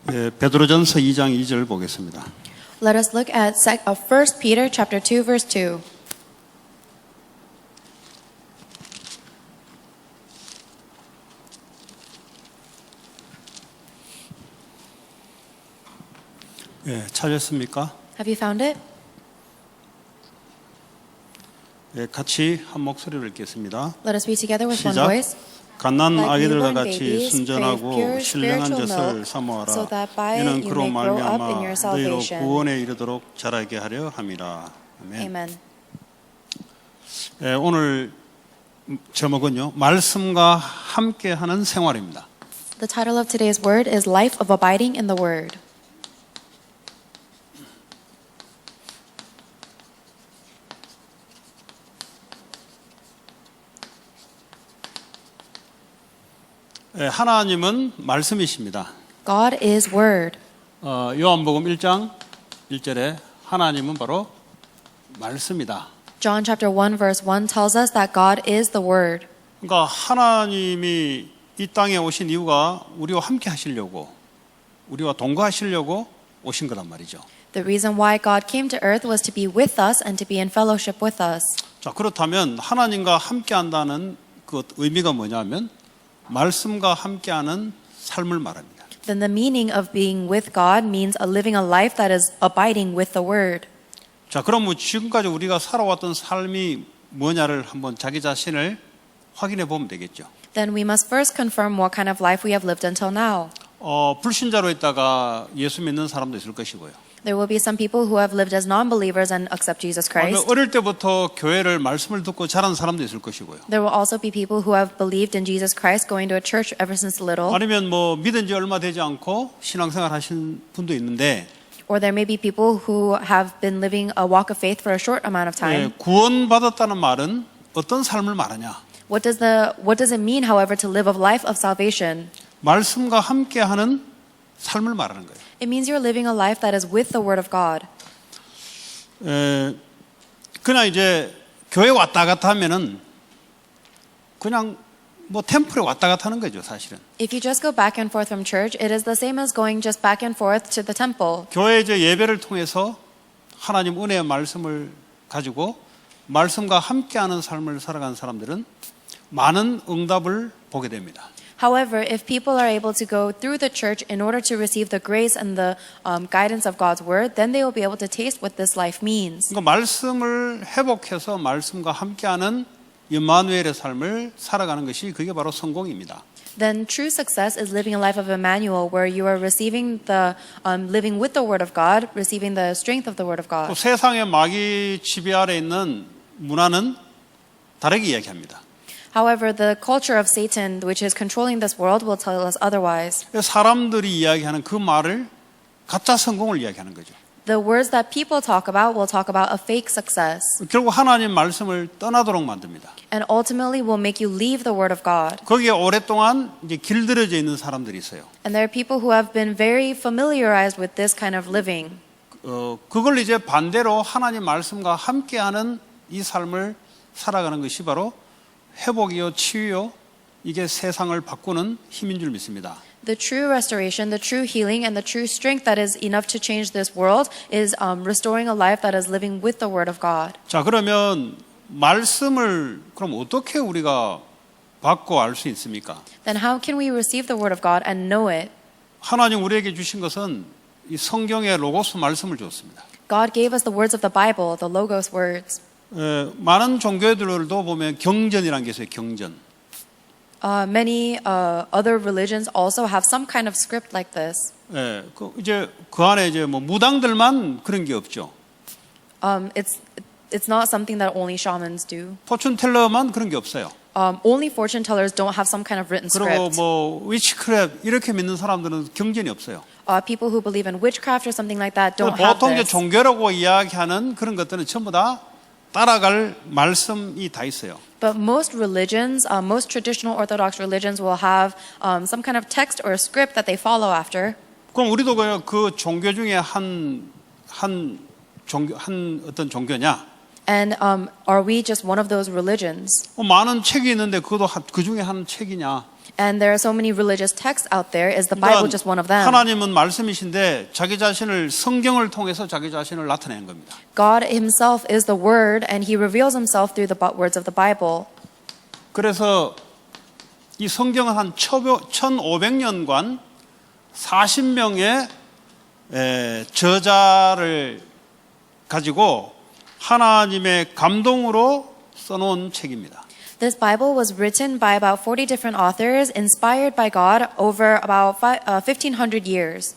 베드로전서 2장 2절 보겠습니다. Let us look at 1 Peter chapter 2 verse 2. 찾았습니까? Have you found it? 같이 한 목소리를 읽겠습니다. Let us read together with one 시작. voice. 갓난 Like 아기들과 newborn 같이 babies, 순전하고 crave pure 신령한 spiritual 젖을 milk, 사모하라. so that by it 이는 you 그로 may grow up in 말미암아 your 너희로 salvation. 구원에 이르도록 자라게 하려 함이라. 아멘. Amen. 오늘 제목은요, 말씀과 함께하는 생활입니다. The title of today's word is Life of Abiding in the Word. 하나님은 말씀이십니다. God is Word. 요한복음 1장 1절에 하나님은 바로 말씀이다. John chapter 1 verse 1 tells us that God is the Word. 그러니까 하나님이 이 땅에 오신 이유가 우리와 함께 하시려고, 우리와 동거하시려고 오신 거란 말이죠. The reason why God came to earth was to be with us and to be in fellowship with us. 자, 그렇다면 하나님과 함께 한다는 그 의미가 뭐냐면 말씀과 함께하는 삶을 말합니다. Then the meaning of being with God means living a life that is abiding with the Word. 자, 그럼 뭐 지금까지 우리가 살아왔던 삶이 뭐냐를 한번 자기 자신을 확인해 보면 되겠죠. Then we must first confirm what kind of life we have lived until now. 불신자로 있다가 예수 믿는 사람도 있을 것이고요. There will be some people who have lived as non-believers and accept Jesus Christ. 어릴 때부터 교회를 말씀을 듣고 자란 사람도 있을 것이고요. There will also be people who have believed in Jesus Christ, going to a church ever since little. 아니면 뭐 믿은 지 얼마 되지 않고 신앙생활 하신 분도 있는데, Or there may be people who have been living a walk of faith for a short amount of time. 구원받았다는 말은 어떤 삶을 말하냐? What does it mean, however, to live a life of salvation? 말씀과 함께하는 삶을 말하는 거예요. It means you're living a life that is with the Word of God. 그냥 이제 교회 왔다 갔다 하면은 그냥 뭐 템플에 왔다 갔다 하는 거죠, 사실은. If you just go back and forth from church, it is the same as going just back and forth to the temple. 교회 이제 예배를 통해서 하나님 은혜의 말씀을 가지고 말씀과 함께하는 삶을 살아가는 사람들은 많은 응답을 보게 됩니다. However, if people are able to go through the church in order to receive the grace and the guidance of God's Word, then they will be able to taste what this life means. 그러니까 말씀을 회복해서 말씀과 함께하는 임마누엘의 삶을 살아가는 것이 그게 바로 성공입니다. Then true success is living a life of Emmanuel, where you are receiving living with the Word of God, receiving the strength of the Word of 또 God. 세상의 마귀 지배 아래 있는 문화는 다르게 이야기합니다. However, the culture of Satan, which is controlling this world, will tell us otherwise. 사람들이 이야기하는 그 말을 가짜 성공을 이야기하는 거죠. The words that people talk about will talk about a fake success, 결국 하나님 말씀을 떠나도록 만듭니다. and ultimately will make you leave the Word of God. 거기에 오랫동안 이제 길들여져 있는 사람들이 있어요. And there are people who have been very familiarized with this kind of living. 그걸 이제 반대로 하나님 말씀과 함께하는 이 삶을 살아가는 것이 바로 회복이요, 치유요, 이게 세상을 바꾸는 힘인 줄 믿습니다. The true restoration, the true healing, and the true strength that is enough to change this world is restoring a life that is living with the Word of God. 자, 그러면 말씀을 그럼 어떻게 우리가 받고 알 수 있습니까? Then how can we receive the Word of God and know it? 하나님 우리에게 주신 것은 이 성경의 로고스 말씀을 주었습니다. God gave us the words of the Bible, the Logos words. 많은 종교들도 보면 경전이라는 게 있어요. 경전. Many other religions also have some kind of script like this. 이제 그 안에 이제 뭐 무당들만 그런 게 없죠. It's not something that only shamans do. 포춘텔러만 그런 게 없어요. Only fortune tellers don't have some kind of written 그리고 script. 뭐 위치크랩 이렇게 믿는 사람들은 경전이 없어요. People who believe in witchcraft or something like that don't have 보통 이제 this. 종교라고 이야기하는 그런 것들은 전부 다 따라갈 말씀이 다 있어요. But most religions, most traditional Orthodox religions will have some kind of text or script that they follow after. 그럼 우리도 그 종교 중에 한 어떤 종교냐? And are we just one of those religions? 많은 책이 있는데 그것도 그 중에 한 책이냐? And there are so many religious texts out there. Is the Bible just one of them? 하나님은 말씀이신데 자기 자신을 성경을 통해서 자기 자신을 나타내는 겁니다. God himself is the Word, and he reveals himself through the words of the Bible. 그래서 이 성경은 한 1500년간 40명의 저자를 가지고 하나님의 감동으로 써놓은 책입니다. This Bible was written by about 40 different authors, inspired by God over about 1,500 years.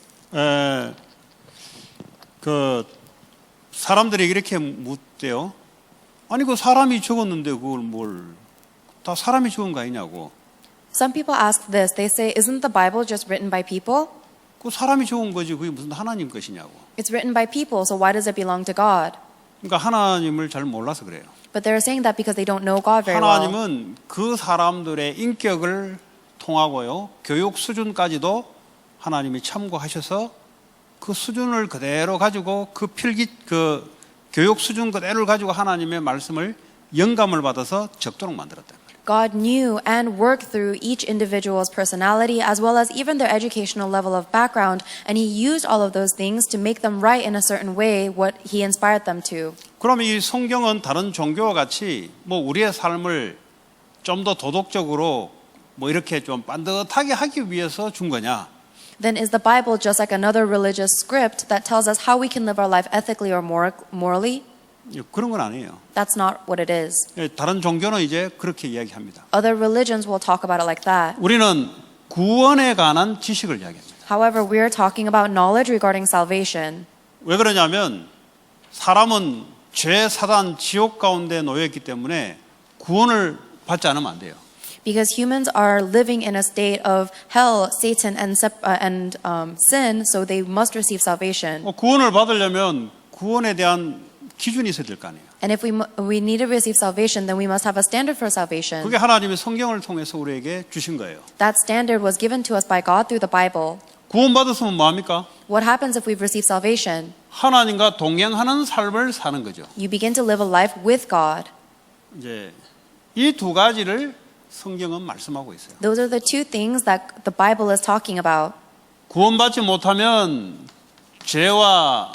그 사람들이 이렇게 묻대요. 아니 그 사람이 적었는데 그걸 다 사람이 적은 거 아니냐고. Some people ask this. They say, "Isn't the Bible just written by people?" 그 사람이 적은 거지 그게 무슨 하나님 것이냐고. It's written by people, so why does it belong to God? 그러니까 하나님을 잘 몰라서 그래요. But they're saying that because they don't know God very well. 하나님은 그 사람들의 인격을 통하고요, 교육 수준까지도 하나님이 참고하셔서 그 수준을 그대로 가지고 그 교육 수준 그대로를 가지고 하나님의 말씀을 영감을 받아서 적도록 만들었다. God knew and worked through each individual's personality as well as even their educational level of background, and he used all of those things to make them right in a certain way what he inspired them to. 그럼 이 성경은 다른 종교와 같이 우리의 삶을 좀 더 도덕적으로 이렇게 좀 반듯하게 하기 위해서 준 거냐? Then is the Bible just like another religious script that tells us how we can live our life ethically or morally? 그런 건 아니에요. That's not what it is. 다른 종교는 이제 그렇게 이야기합니다. Other religions will talk about it like that. 우리는 구원에 관한 지식을 이야기합니다. However, we are talking about knowledge regarding salvation. 왜 그러냐면 사람은 죄, 사단, 지옥 가운데 놓여 있기 때문에 구원을 받지 않으면 안 돼요. Because humans are living in a state of hell, Satan, and sin, so they must receive salvation. 구원을 받으려면 구원에 대한 기준이 있어야 될 거 아니에요. And if we need to receive salvation, then we must have a standard for salvation. 그게 하나님의 성경을 통해서 우리에게 주신 거예요. That standard was given to us by God through the Bible. 구원 받았으면 뭐합니까? What happens if we've received salvation? 하나님과 동행하는 삶을 사는 거죠. You begin to live a life with God. 이제 이 두 가지를 성경은 말씀하고 있어요. Those are the two things that the Bible is talking about. 구원받지 못하면 죄와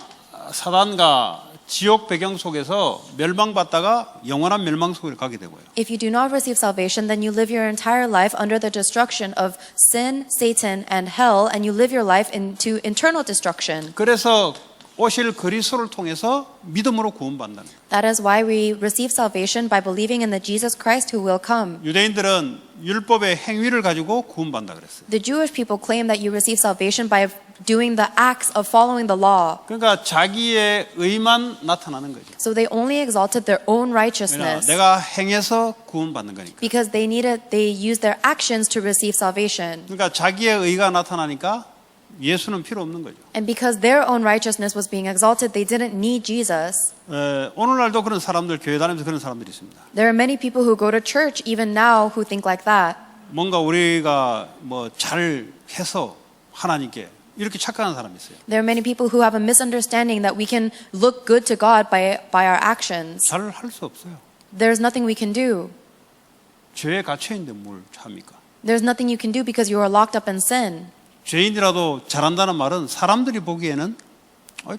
사단과 지옥 배경 속에서 멸망받다가 영원한 멸망 속으로 가게 되고요. If you do not receive salvation, then you live your entire life under the destruction of sin, Satan, and hell, and you live your life into eternal destruction. 그래서 오실 그리스도를 통해서 믿음으로 구원받는다는 거예요. That is why we receive salvation by believing in the Jesus Christ who will come. 유대인들은 율법의 행위를 가지고 구원받는다 그랬어요. The Jewish people claim that you receive salvation by doing the acts of following the law. 그러니까 자기의 의만 나타나는 거죠. So they only exalted their own 왜냐, righteousness 내가 행해서 구원받는 거니까. because they used their actions to receive salvation. 그러니까 자기의 의가 나타나니까 예수는 필요 없는 거죠. And because their own righteousness was being exalted, they didn't need Jesus. 오늘날도 그런 사람들, 교회 다니면서 그런 사람들이 있습니다. There are many people who go to church even now who think like that. 뭔가 우리가 잘 해서 하나님께 이렇게 착각하는 사람이 있어요. There are many people who have a misunderstanding that we can look good to God by our actions. 잘 할 수 없어요. There's nothing we can do. 죄에 갇혀 있는데 뭘 합니까? There's nothing you can do because you are locked up in sin. 죄인이라도 잘한다는 말은 사람들이 보기에는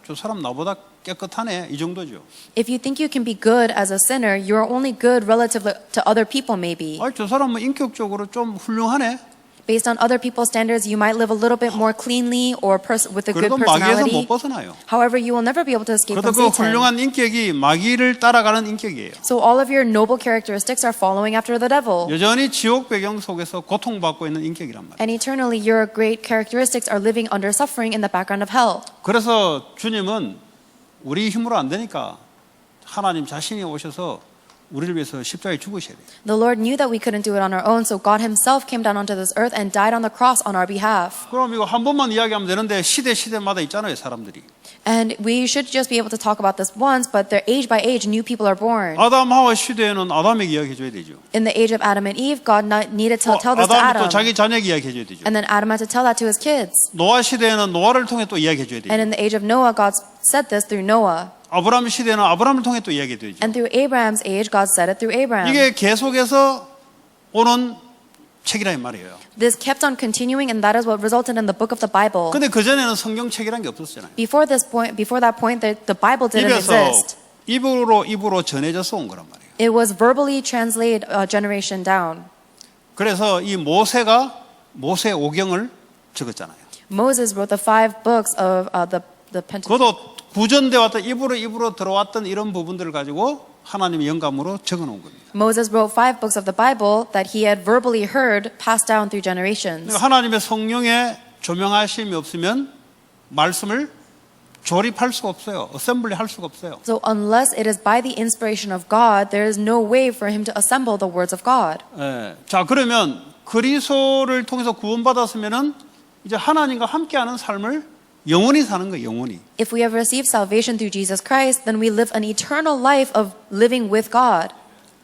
저 사람 나보다 깨끗하네 이 정도죠. If you think you can be good as a sinner, you are only good relative to other people maybe. 저 사람은 인격적으로 좀 훌륭하네. Based on other people's standards, you might live a little bit more cleanly or with a good 그래도 마귀에서 personality. 못 벗어나요. However, you will never be able to escape 그래도 from 그 Satan. 훌륭한 인격이 마귀를 따라가는 인격이에요. So all of your noble characteristics are following after the devil. 여전히 지옥 배경 속에서 고통받고 있는 인격이란 말이에요. And eternally, your great characteristics are living under suffering in the background of hell. 그래서 주님은 우리 힘으로 안 되니까 하나님 자신이 오셔서 우리를 위해서 십자가에 죽으셔야 돼요. The Lord knew that we couldn't do it on our own, so God himself came down onto this earth and died on the cross on our behalf. 그럼 이거 한 번만 이야기하면 되는데 시대마다 있잖아요, 사람들이. And we should just be able to talk about this once, but they're age by age, new people are born. 아담 하와 시대에는 아담에게 이야기해줘야 되죠. In the age of Adam and Eve, God needed to tell this to 아담이 또 Adam. 자기 자녀에게 이야기해줘야 되죠. And then Adam had to tell that to his kids. 노아 시대에는 노아를 통해 또 이야기해줘야 되죠. And in the age of Noah, God said this through Noah. 아브라함 시대는 아브라함을 통해 또 이야기되죠. And through Abraham's age, God said it through Abraham. 이게 계속해서 오는 책이라 이 말이에요. This kept on continuing, and that is what resulted in the book of the Bible. 근데 그전에는 성경책이란 게 없었잖아요. Before that point, the Bible didn't 입에서 exist. 입으로 전해져서 온 거란 말이에요. It was verbally translated generation down. 그래서 이 모세 오경을 적었잖아요. Moses wrote the 5 books of the Pentateuch. 그것도 구전돼 왔던 입으로 들어왔던 이런 부분들을 가지고 하나님의 영감으로 적어놓은 겁니다. Moses wrote 5 books of the Bible that he had verbally heard passed down through generations. 그러니까 하나님의 성령의 조명하심이 없으면 말씀을 조립할 수가 없어요. 어셈블리 할 수가 없어요. So unless it is by the inspiration of God, there is no way for him to assemble the words of God. 예. 자, 그러면 그리스도를 통해서 구원받았으면은 이제 하나님과 함께하는 삶을 영원히 사는 거예요. 영원히. If we have received salvation through Jesus Christ, then we live an eternal life of living with God.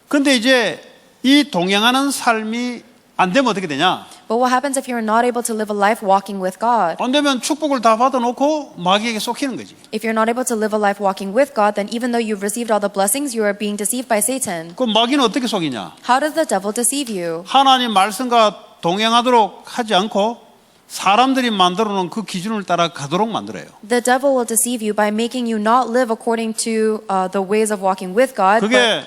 그런데 이제 이 동행하는 삶이 안 되면 어떻게 되냐? But what happens if you're not able to live a life walking with God? 안 되면 축복을 다 받아놓고 마귀에게 속히는 거지. If you're not able to live a life walking with God, then even though you've received all the blessings, you are being deceived by Satan. 그럼 마귀는 어떻게 속이냐? How does the devil deceive you? 하나님 말씀과 동행하도록 하지 않고 사람들이 만들어 놓은 그 기준을 따라 가도록 만들어요. The devil will deceive you by making you not live according to the ways of walking with God, 그게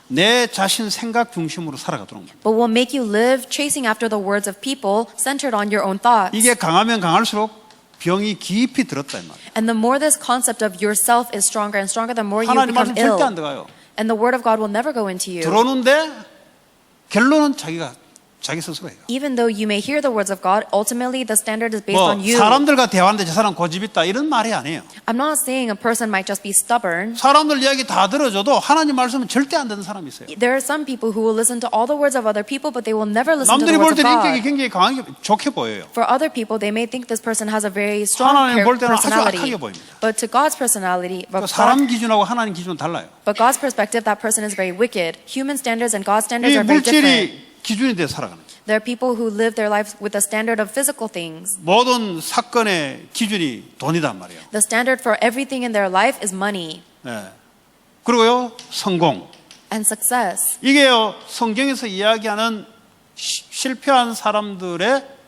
내 자신 생각 중심으로 살아가도록 만들어요. but will make you live chasing after the words of people centered on your own thoughts. 이게 강하면 강할수록 병이 깊이 들었다 이 말이에요. And the more this concept of yourself is stronger and stronger, the more you 하나님 become 말씀 절대 ill. 안 들어가요. And the word of God will never go into you. 들어오는데 결론은 자기 스스로 해요. Even though you may hear the words of God, ultimately the standard is based 뭐 on you. 사람들과 대화하는데 저 사람 고집 있다 이런 말이 아니에요. I'm not saying a person might just be stubborn. 사람들 이야기 다 들어줘도 하나님 말씀은 절대 안 듣는 사람이 있어요. There are some people who will listen to all the words of other people, but they will never listen to 남들이 the 볼 words of 때는 인격이 God. 굉장히 강하게 좋게 보여요. For other people, they may think this person has a very strong 하나님 볼 때는 아주 personality. 악하게 보입니다. But to God's personality, 그러니까 사람 기준하고 하나님 기준은 달라요. but God's perspective, that person is very wicked. Human standards and God's standards 이 are very different. 물질이 기준이 돼 살아가는 거예요. There are people who live their lives with the standard of physical things. 모든 사건의 기준이 돈이단 말이에요. The standard for everything in their life is money 예. 그리고요 성공. and success. 이게요 성경에서 이야기하는 실패한 사람들의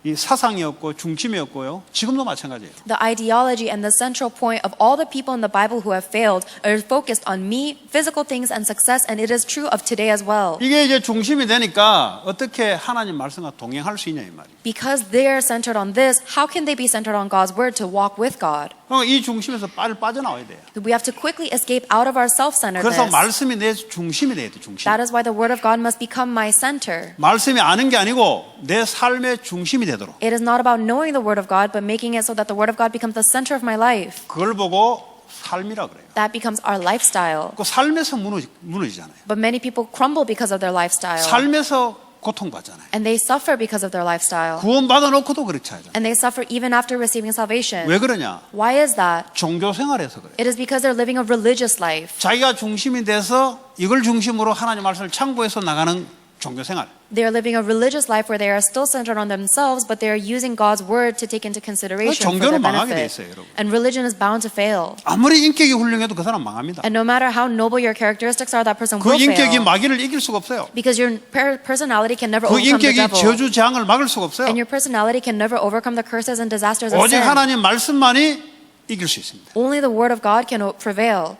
이 사상이었고 중심이었고요. 지금도 마찬가지예요. The ideology and the central point of all the people in the Bible who have failed are focused on me, physical things, and success, and it is true of today as well. 이게 이제 중심이 되니까 어떻게 하나님 말씀과 동행할 수 있냐 이 말이에요. Because they are centered on this, how can they be centered on God's word to walk with God? 그러니까 이 중심에서 빨리 빠져나와야 돼요. We have to quickly escape out of our 그래서 self-centeredness. 말씀이 내 중심이 돼야 돼. 중심. That is why the word of God must become my center. 말씀이 아는 게 아니고 내 삶의 중심이 되도록. It is not about knowing the word of God, but making it so that the word of God becomes the center of my life. 그걸 보고 삶이라 그래요. That becomes our lifestyle. 그 삶에서 무너지잖아요. But many people crumble because of their lifestyle. 삶에서 고통받잖아요. And they suffer because of their lifestyle. 구원 받아놓고도 그렇지 않아요. And they suffer even after receiving salvation. 왜 그러냐? Why is that? 종교 생활에서 그래요. It is because they're living a religious life. 자기가 중심이 돼서 이걸 중심으로 하나님 말씀을 참고해서 나가는 종교 생활. They are living a religious life where they are still centered on themselves, but they are using God's word to take into consideration for their 종교는 망하게 돼 benefit. 있어요, 여러분. And religion is bound to fail. 아무리 인격이 훌륭해도 그 사람 망합니다. And no matter how noble your characteristics are, that person 그 will 인격이 fail. 마귀를 이길 수가 없어요. Because your personality can never 그 overcome the 인격이 devil. 저주 재앙을 막을 수가 없어요. And your personality can never overcome the curses and disasters of 오직 sin. 하나님 말씀만이 이길 수 있습니다. Only the word of God can prevail.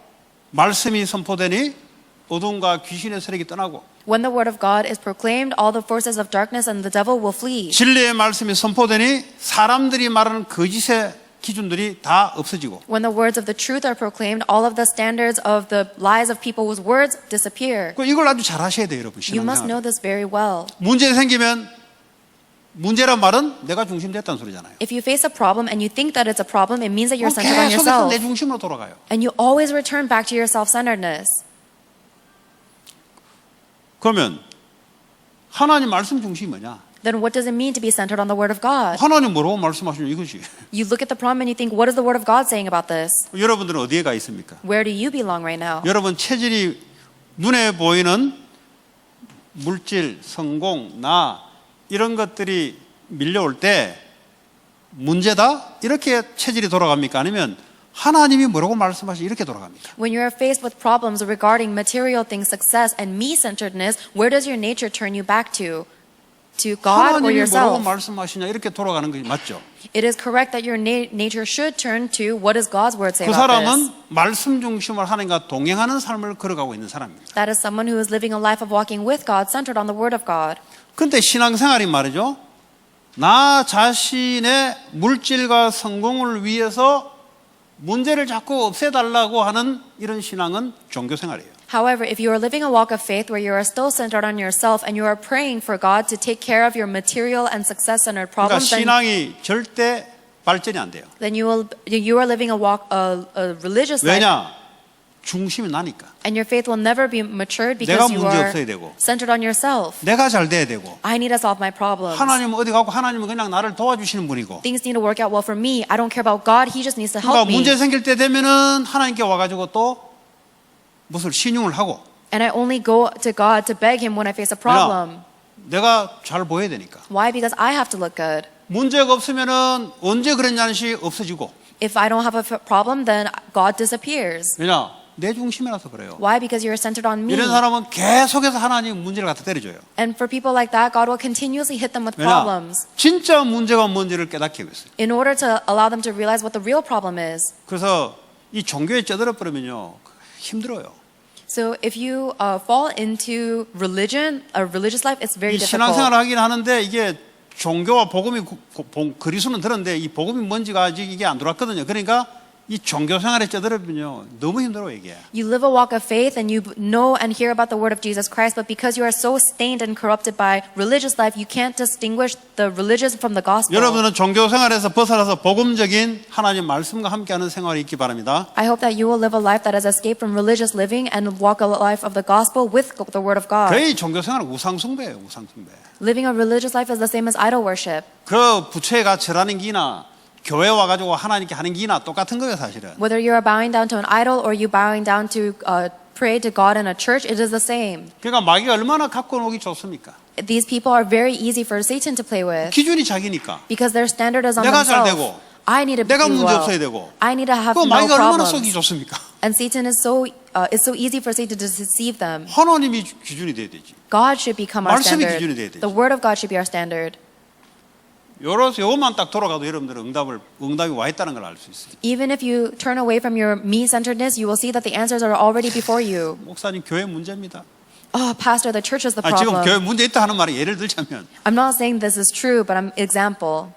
말씀이 선포되니 어둠과 귀신의 세력이 떠나고 When the word of God is proclaimed, all the forces of darkness and the devil will flee. 진리의 말씀이 선포되니 사람들이 말하는 거짓의 기준들이 다 없어지고 When the words of the truth are proclaimed, all of the standards of the lies of people's words disappear. 이걸 아주 잘 하셔야 돼요, 여러분. You must know 신앙생활. this very well. 문제 생기면 문제란 말은 내가 중심됐다는 소리잖아요. If you face a problem and you think that it's a problem, it means that you're centered on 계속해서 yourself. 내 중심으로 돌아가요. And you always return back to your self-centeredness. 그러면 하나님 말씀 중심이 뭐냐? Then what does it mean to be centered on the word of God? 하나님 뭐라고 말씀하시냐 이거지. You look at the problem and you think, what is the word of God saying about this? 여러분들은 어디에 가 있습니까? Where do you belong right now? 여러분 체질이 눈에 보이는 물질, 성공, 나 이런 것들이 밀려올 때 문제다? 이렇게 체질이 돌아갑니까? 아니면 하나님이 뭐라고 말씀하시 이렇게 돌아갑니다. When you are faced with problems regarding material things, success, and me-centeredness, where does your nature turn you back to? To God or 하나님이 뭐라고 yourself? 말씀하시냐 이렇게 돌아가는 것이 맞죠. It is correct that your nature should turn to what does God's word say 그 about 사람은 this. 말씀 중심으로 하나님과 동행하는 삶을 걸어가고 있는 사람입니다. That is someone who is living a life of walking with God, centered on the word of God. 그런데 신앙생활이 말이죠. 나 자신의 물질과 성공을 위해서 문제를 자꾸 없애달라고 하는 이런 신앙은 종교생활이에요. However, if you are living a walk of faith where you are still centered on yourself and you are praying for God to take care of your material and success-centered 그러니까 problems, 신앙이 절대 발전이 안 돼요. then you are living a religious life, 왜냐? 중심이 나니까. and your faith will never be matured 내가 because you 문제 are 없어야 되고. centered on yourself. 내가 잘 돼야 되고. I need to solve my problems. 하나님은 어디 가고 하나님은 그냥 나를 도와주시는 분이고. Things need to work out well for me. I don't care about God. He just needs to 그러니까 help me. 문제 생길 때 되면은 하나님께 와가지고 또 무슨 신용을 하고. And I only go to God to beg Him when I face a problem. 내가 잘 보여야 되니까. Why? Because I have to look good. 문제가 없으면은 언제 그랬냐는 시 없어지고. If I don't have a problem, then God disappears. 왜냐? 내 중심이라서 그래요. Why? Because you're centered on me. 이런 사람은 계속해서 하나님 문제를 갖다 때려줘요. And for people like that, God will continuously hit them with 왜냐? problems 진짜 문제가 뭔지를 깨닫게 하고 있어요. in order to allow them to realize what the real problem is. 그래서 이 종교에 쩌들어 버리면요 힘들어요. So if you fall into religion, a religious life, it's very 이 신앙생활을 difficult. 하긴 하는데 이게 종교와 복음이 그리스는 들었는데 이 복음이 뭔지가 아직 이게 안 들어왔거든요. 그러니까 이 종교 생활에 쩌들으면요 너무 힘들어요 이게. You live a walk of faith and you know and hear about the word of Jesus Christ, but because you are so stained and corrupted by religious life, you can't distinguish the religious from the gospel. 여러분은 종교 생활에서 벗어나서 복음적인 하나님 말씀과 함께하는 생활이 있기 바랍니다. I hope that you will live a life that has escaped from religious living and walk a life of the gospel with the word of God. 거의 종교 생활은 우상숭배예요, 우상숭배. Living a religious life is the same as idol worship. 그 부처에 가철하는 기나 교회 와가지고 하나님께 하는 기나 똑같은 거예요, 사실은. Whether you are bowing down to an idol or you bowing down to pray to God in a church, it is the same. 그러니까 마귀가 얼마나 갖고 오기 좋습니까? These people are very easy for Satan to play with 기준이 자기니까. because their standard is on 내가 잘 themselves. 되고, I need to 내가 do 문제 well. 없어야 되고. I need to have 그 no 마귀가 얼마나 쏘기 problems. 좋습니까? And Satan is so easy for Satan to deceive them. 하나님이 기준이 돼야 되지. God should become our 말씀이 standard. 기준이 돼야 되지. The word of God should be our standard. 요것만 딱 돌아가도 여러분들은 응답이 와 있다는 걸 알 수 있어요. Even if you turn away from your me-centeredness, you will see that the answers are already before you. 목사님 교회 문제입니다. Oh, Pastor, the church is the 지금 교회 problem. 문제 있다 하는 말이 예를 들자면 I'm not saying this is true, but I'm example.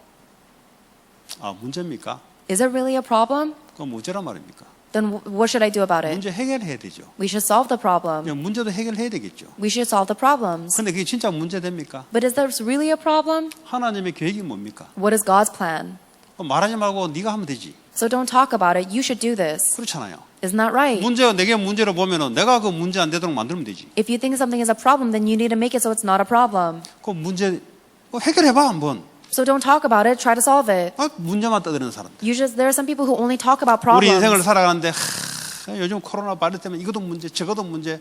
문제입니까? Is it really a problem? 그건 문제란 말입니까? Then what should I do about it? 문제 해결해야 되죠. We should solve the problem. 그냥 문제도 해결해야 되겠죠. We should solve the problems. 근데 그게 진짜 문제 됩니까? But is this really a problem? 하나님의 계획이 뭡니까? What is God's plan? 말하지 말고 네가 하면 되지. So don't talk about it. You should do this. 그렇잖아요. Isn't that right? 문제가 내게 문제로 보면은 내가 그 문제 안 되도록 만들면 되지. If you think something is a problem, then you need to make it so it's not a problem. 그 문제 해결해봐 한번. So don't talk about it. Try to solve it. 문제만 떠드는 사람들. There are some people who only talk about 우리 인생을 problems. 살아가는데 요즘 코로나 바이러스 때문에 이것도 문제, 저것도 문제.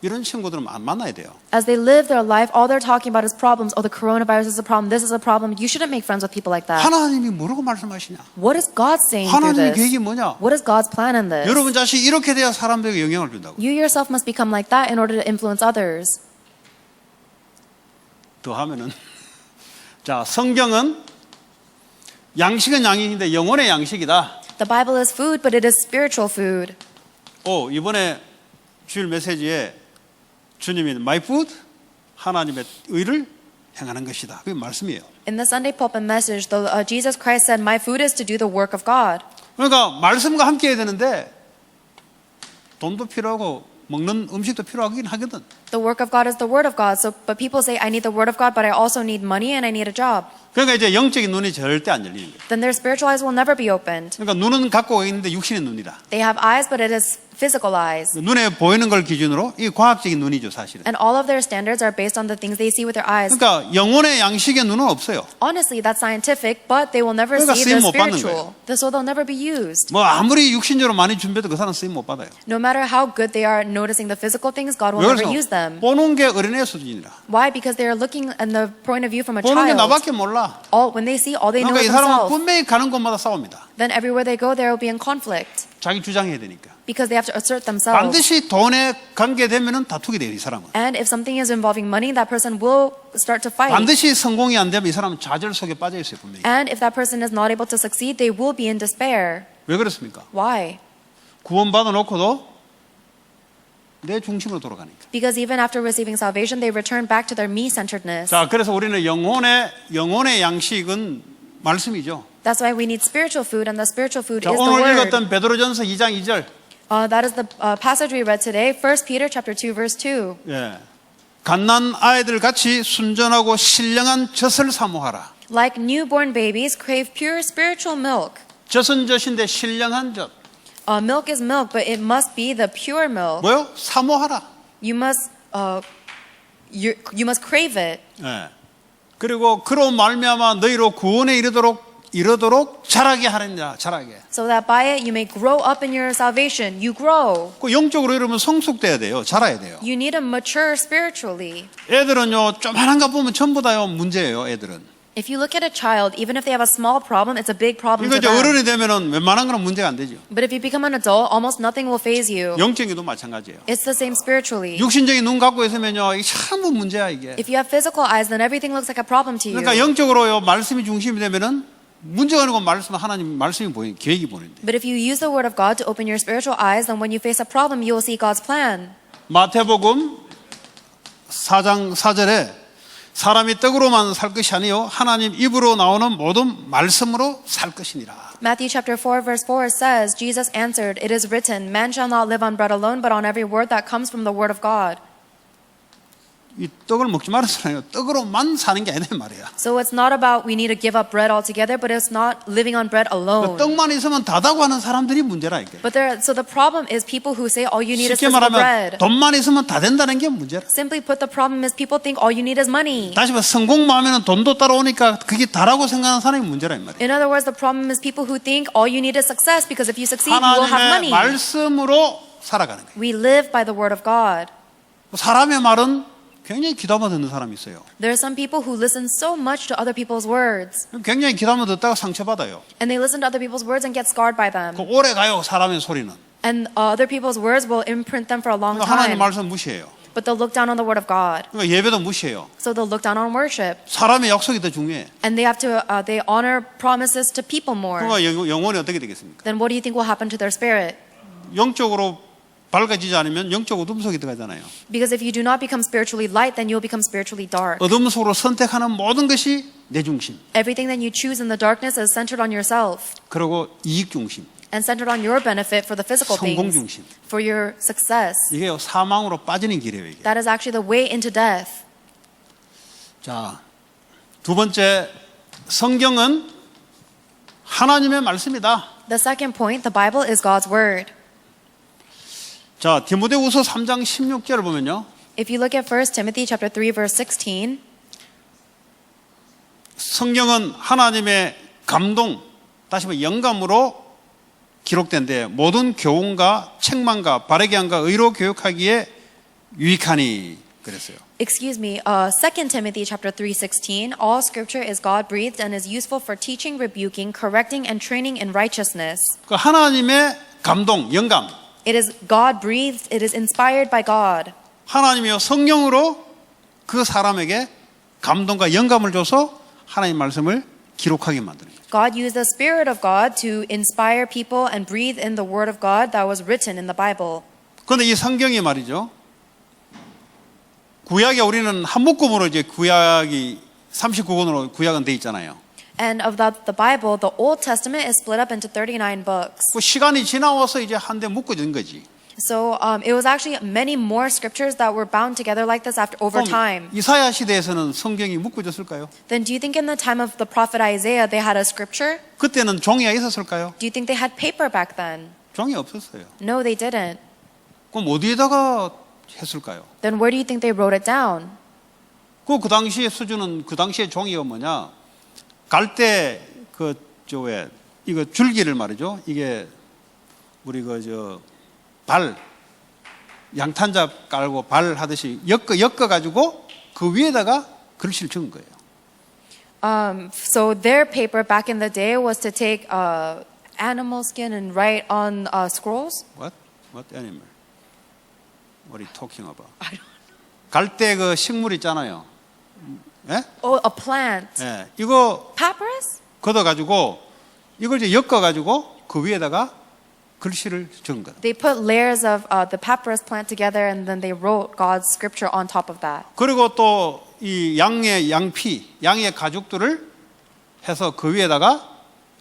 이런 친구들은 안 만나야 돼요. As they live their life, all they're talking about is problems. Oh, the coronavirus is a problem. This is a problem. You shouldn't make friends with people like that. 하나님이 뭐라고 말씀하시냐? What is God saying through 하나님의 this? 계획이 뭐냐? What is God's plan in this? 여러분 자신이 이렇게 돼야 사람들에게 영향을 준다고. You yourself must become like that in order to influence others. 더 하면은 자, 성경은 양식은 양식인데 영혼의 양식이다. The Bible is food, but it is spiritual food. 이번에 주일 메시지에 주님이 My food, 하나님의 의를 행하는 것이다. 그게 말씀이에요. In the Sunday pulpit message, Jesus Christ said, "My food is to do the work of God." 그러니까 말씀과 함께 해야 되는데 돈도 필요하고 먹는 음식도 필요하긴 하거든. The work of God is the word of God. So, but people say, "I need the word of God, but I also need money and I need a job." 그러니까 이제 영적인 눈이 절대 안 열리는 거예요. Then their spiritual eyes will never be opened. 그러니까 눈은 갖고 있는데 육신의 눈이다. They have eyes, but it is physical eyes. 눈에 보이는 걸 기준으로 이 과학적인 눈이죠, 사실은. And all of their standards are based on the things they see with their eyes. 그러니까 영혼의 양식의 눈은 없어요. Honestly, that's scientific, but they will never 그러니까 see the 쓰임 못 받는 spiritual. So they'll never be used. 뭐 아무리 육신적으로 많이 준비해도 그 사람 쓰임 못 받아요. No matter how good they are at noticing the physical things, God will 왜 never 그래서 use them. 보는 게 어린애 수준이라. Why? Because they are looking in the point of view from a 보는 게 child. 나밖에 몰라. When they see, all they know 그러니까 is 이 사람은 themselves. 분명히 가는 곳마다 싸웁니다. then everywhere they go, they will be in conflict 자기 주장해야 되니까. because they have to assert themselves. 반드시 돈에 관계되면은 다투게 돼요, 이 사람은. And if something is involving money, that person will start to fight. 반드시 성공이 안 되면 이 사람은 좌절 속에 빠져 있어요, 분명히. And if that person is not able to succeed, they will be in despair. 왜 그렇습니까? Why? 구원받아 놓고도 내 중심으로 돌아가니까. Because even after receiving salvation, they return back to their me-centeredness. 자, 그래서 우리는 영혼의 양식은 말씀이죠. That's why we need spiritual food, and the spiritual food 자, is the 오늘 word. 읽었던 베드로전서 2장 2절. That is the passage we read today, 1 Peter chapter 2, verse 2. 예. 갓난 아이들 같이 순전하고 신령한 젖을 사모하라. Like newborn babies, crave pure spiritual milk. 젖은 젖인데 신령한 젖. Milk is milk, but it must be the pure milk. 뭐요? 사모하라. You must crave it. 예. 그리고 그로 말미암아 너희로 구원에 이르도록 자라게 하느냐, 자라게. So that by it you may grow up in your salvation. You grow. 그 영적으로 이러면 성숙돼야 돼요. 자라야 돼요. You need to mature spiritually. 애들은요, 조만한 거 보면 전부 다요 문제예요. 애들은. If you look at a child, even if they have a small problem, it's a big problem 이거 to 이제 them. 어른이 되면은 웬만한 거는 문제가 안 되죠. But if you become an adult, almost nothing will faze you. 영적인도 마찬가지예요. It's the same spiritually. 육신적인 눈 갖고 있으면요, 이게 전부 문제야 이게. If you have physical eyes, then everything looks like a problem to you. 그러니까 영적으로요 말씀이 중심이 되면은 문제가 아니고 말씀 하나님 말씀이 보이는 계획이 보이는데. But if you use the word of God to open your spiritual eyes, then when you face a problem, you will see God's plan. 마태복음 4장 4절에 사람이 떡으로만 살 것이 아니요 하나님 입으로 나오는 모든 말씀으로 살 것이니라. Matthew chapter 4 verse 4 says, Jesus answered, "It is written, man shall not live on bread alone, but on every word that comes from the word of God." 이 떡을 먹지 말아서 아니에요. 떡으로만 사는 게 아니란 말이야. So it's not about we need to give up bread altogether, but it's not living on bread 그 alone. 떡만 있으면 다다고 하는 사람들이 문제라 이게. But so the problem is people who say all you need is 쉽게 physical 말하면 bread. 돈만 있으면 다 된다는 게 문제라. Simply put, the problem is people think all you need is money. 다시 말해 성공만 하면 돈도 따라오니까 그게 다라고 생각하는 사람이 문제라 이 말이야. In other words, the problem is people who think all you need is success because if you succeed, you will have 하나님의 money. 말씀으로 살아가는 거예요. We live by the word of God. 사람의 말은 굉장히 귀담아 듣는 사람이 있어요. There are some people who listen so much to other people's words, 굉장히 귀담아 듣다가 상처받아요. and they listen to other people's words and get scarred by them. 그 오래 가요 사람의 소리는. And other people's words will imprint them for a long 하나님 time. 말씀 무시해요. But they'll look down on the word of God. 그러니까 예배도 무시해요. So they'll look down on worship. 사람의 약속이 더 중요해. And they have to, they honor promises to people more. 그러니까 영혼이 어떻게 되겠습니까? Then what do you think will happen to their spirit? 영적으로 밝아지지 않으면 영적 어둠 속에 들어가잖아요. Because if you do not become spiritually light, then you'll become spiritually dark. 어둠 속으로 선택하는 모든 것이 내 중심. Everything that you choose in the darkness is centered on yourself 그리고 이익 중심. and centered on your benefit for the physical 성공 things, 중심. for your success. 이게 사망으로 빠지는 길이에요. 이게. That is actually the way into death. 자, 두 번째 성경은 하나님의 말씀이다. The second point, the Bible is God's word. 자, 디모데후서 3장 16절을 보면요. If you look at 1 Timothy chapter 3 verse 16, 성경은 하나님의 감동, 다시 말해 영감으로 기록된데 모든 교훈과 책망과 바르게 함과 의로 교육하기에 유익하니 그랬어요. excuse me, 2 Timothy chapter 3:16, all scripture is God-breathed and is useful for teaching, rebuking, correcting and training in righteousness. 그 하나님의 감동, 영감. It is God-breathed, it is inspired by God. 하나님이요 성령으로 그 사람에게 감동과 영감을 줘서 하나님 말씀을 기록하게 만드는 거예요. God used the Spirit of God to inspire people and breathe in the Word of God that was written in the Bible. 그런데 이 성경이 말이죠. 구약에 우리는 한 묶음으로 이제 구약이 39권으로 구약은 돼 있잖아요. And of the Bible, the Old Testament is split up into 39 books. 그 시간이 지나와서 이제 한데 묶어진 거지. So it was actually many more scriptures that were bound together like this over time. 이사야 시대에서는 성경이 묶어졌을까요? Then do you think in the time of the prophet Isaiah they had a scripture? 그때는 종이가 있었을까요? Do you think they had paper back then? 종이 없었어요. No, they didn't. 그럼 어디에다가 했을까요? Then where do you think they wrote it down? 그 당시의 수준은 그 당시의 종이가 뭐냐? 갈대 왜 이거 줄기를 말이죠. 이게 우리 발 양탄자 깔고 발 하듯이 엮어 가지고 그 위에다가 글씨를 적은 거예요. So their paper back in the day was to take animal skin and write on scrolls? What? What animal? What are you talking about? I don't. 갈대 그 식물 있잖아요. 예? Oh, a plant. 예. 이거 Papyrus? 걷어가지고 이걸 이제 엮어가지고 그 위에다가 글씨를 적은 거다. They put layers of the papyrus plant together and then they wrote God's scripture on top of that. 그리고 또 이 양의 양피, 양의 가죽들을 해서 그 위에다가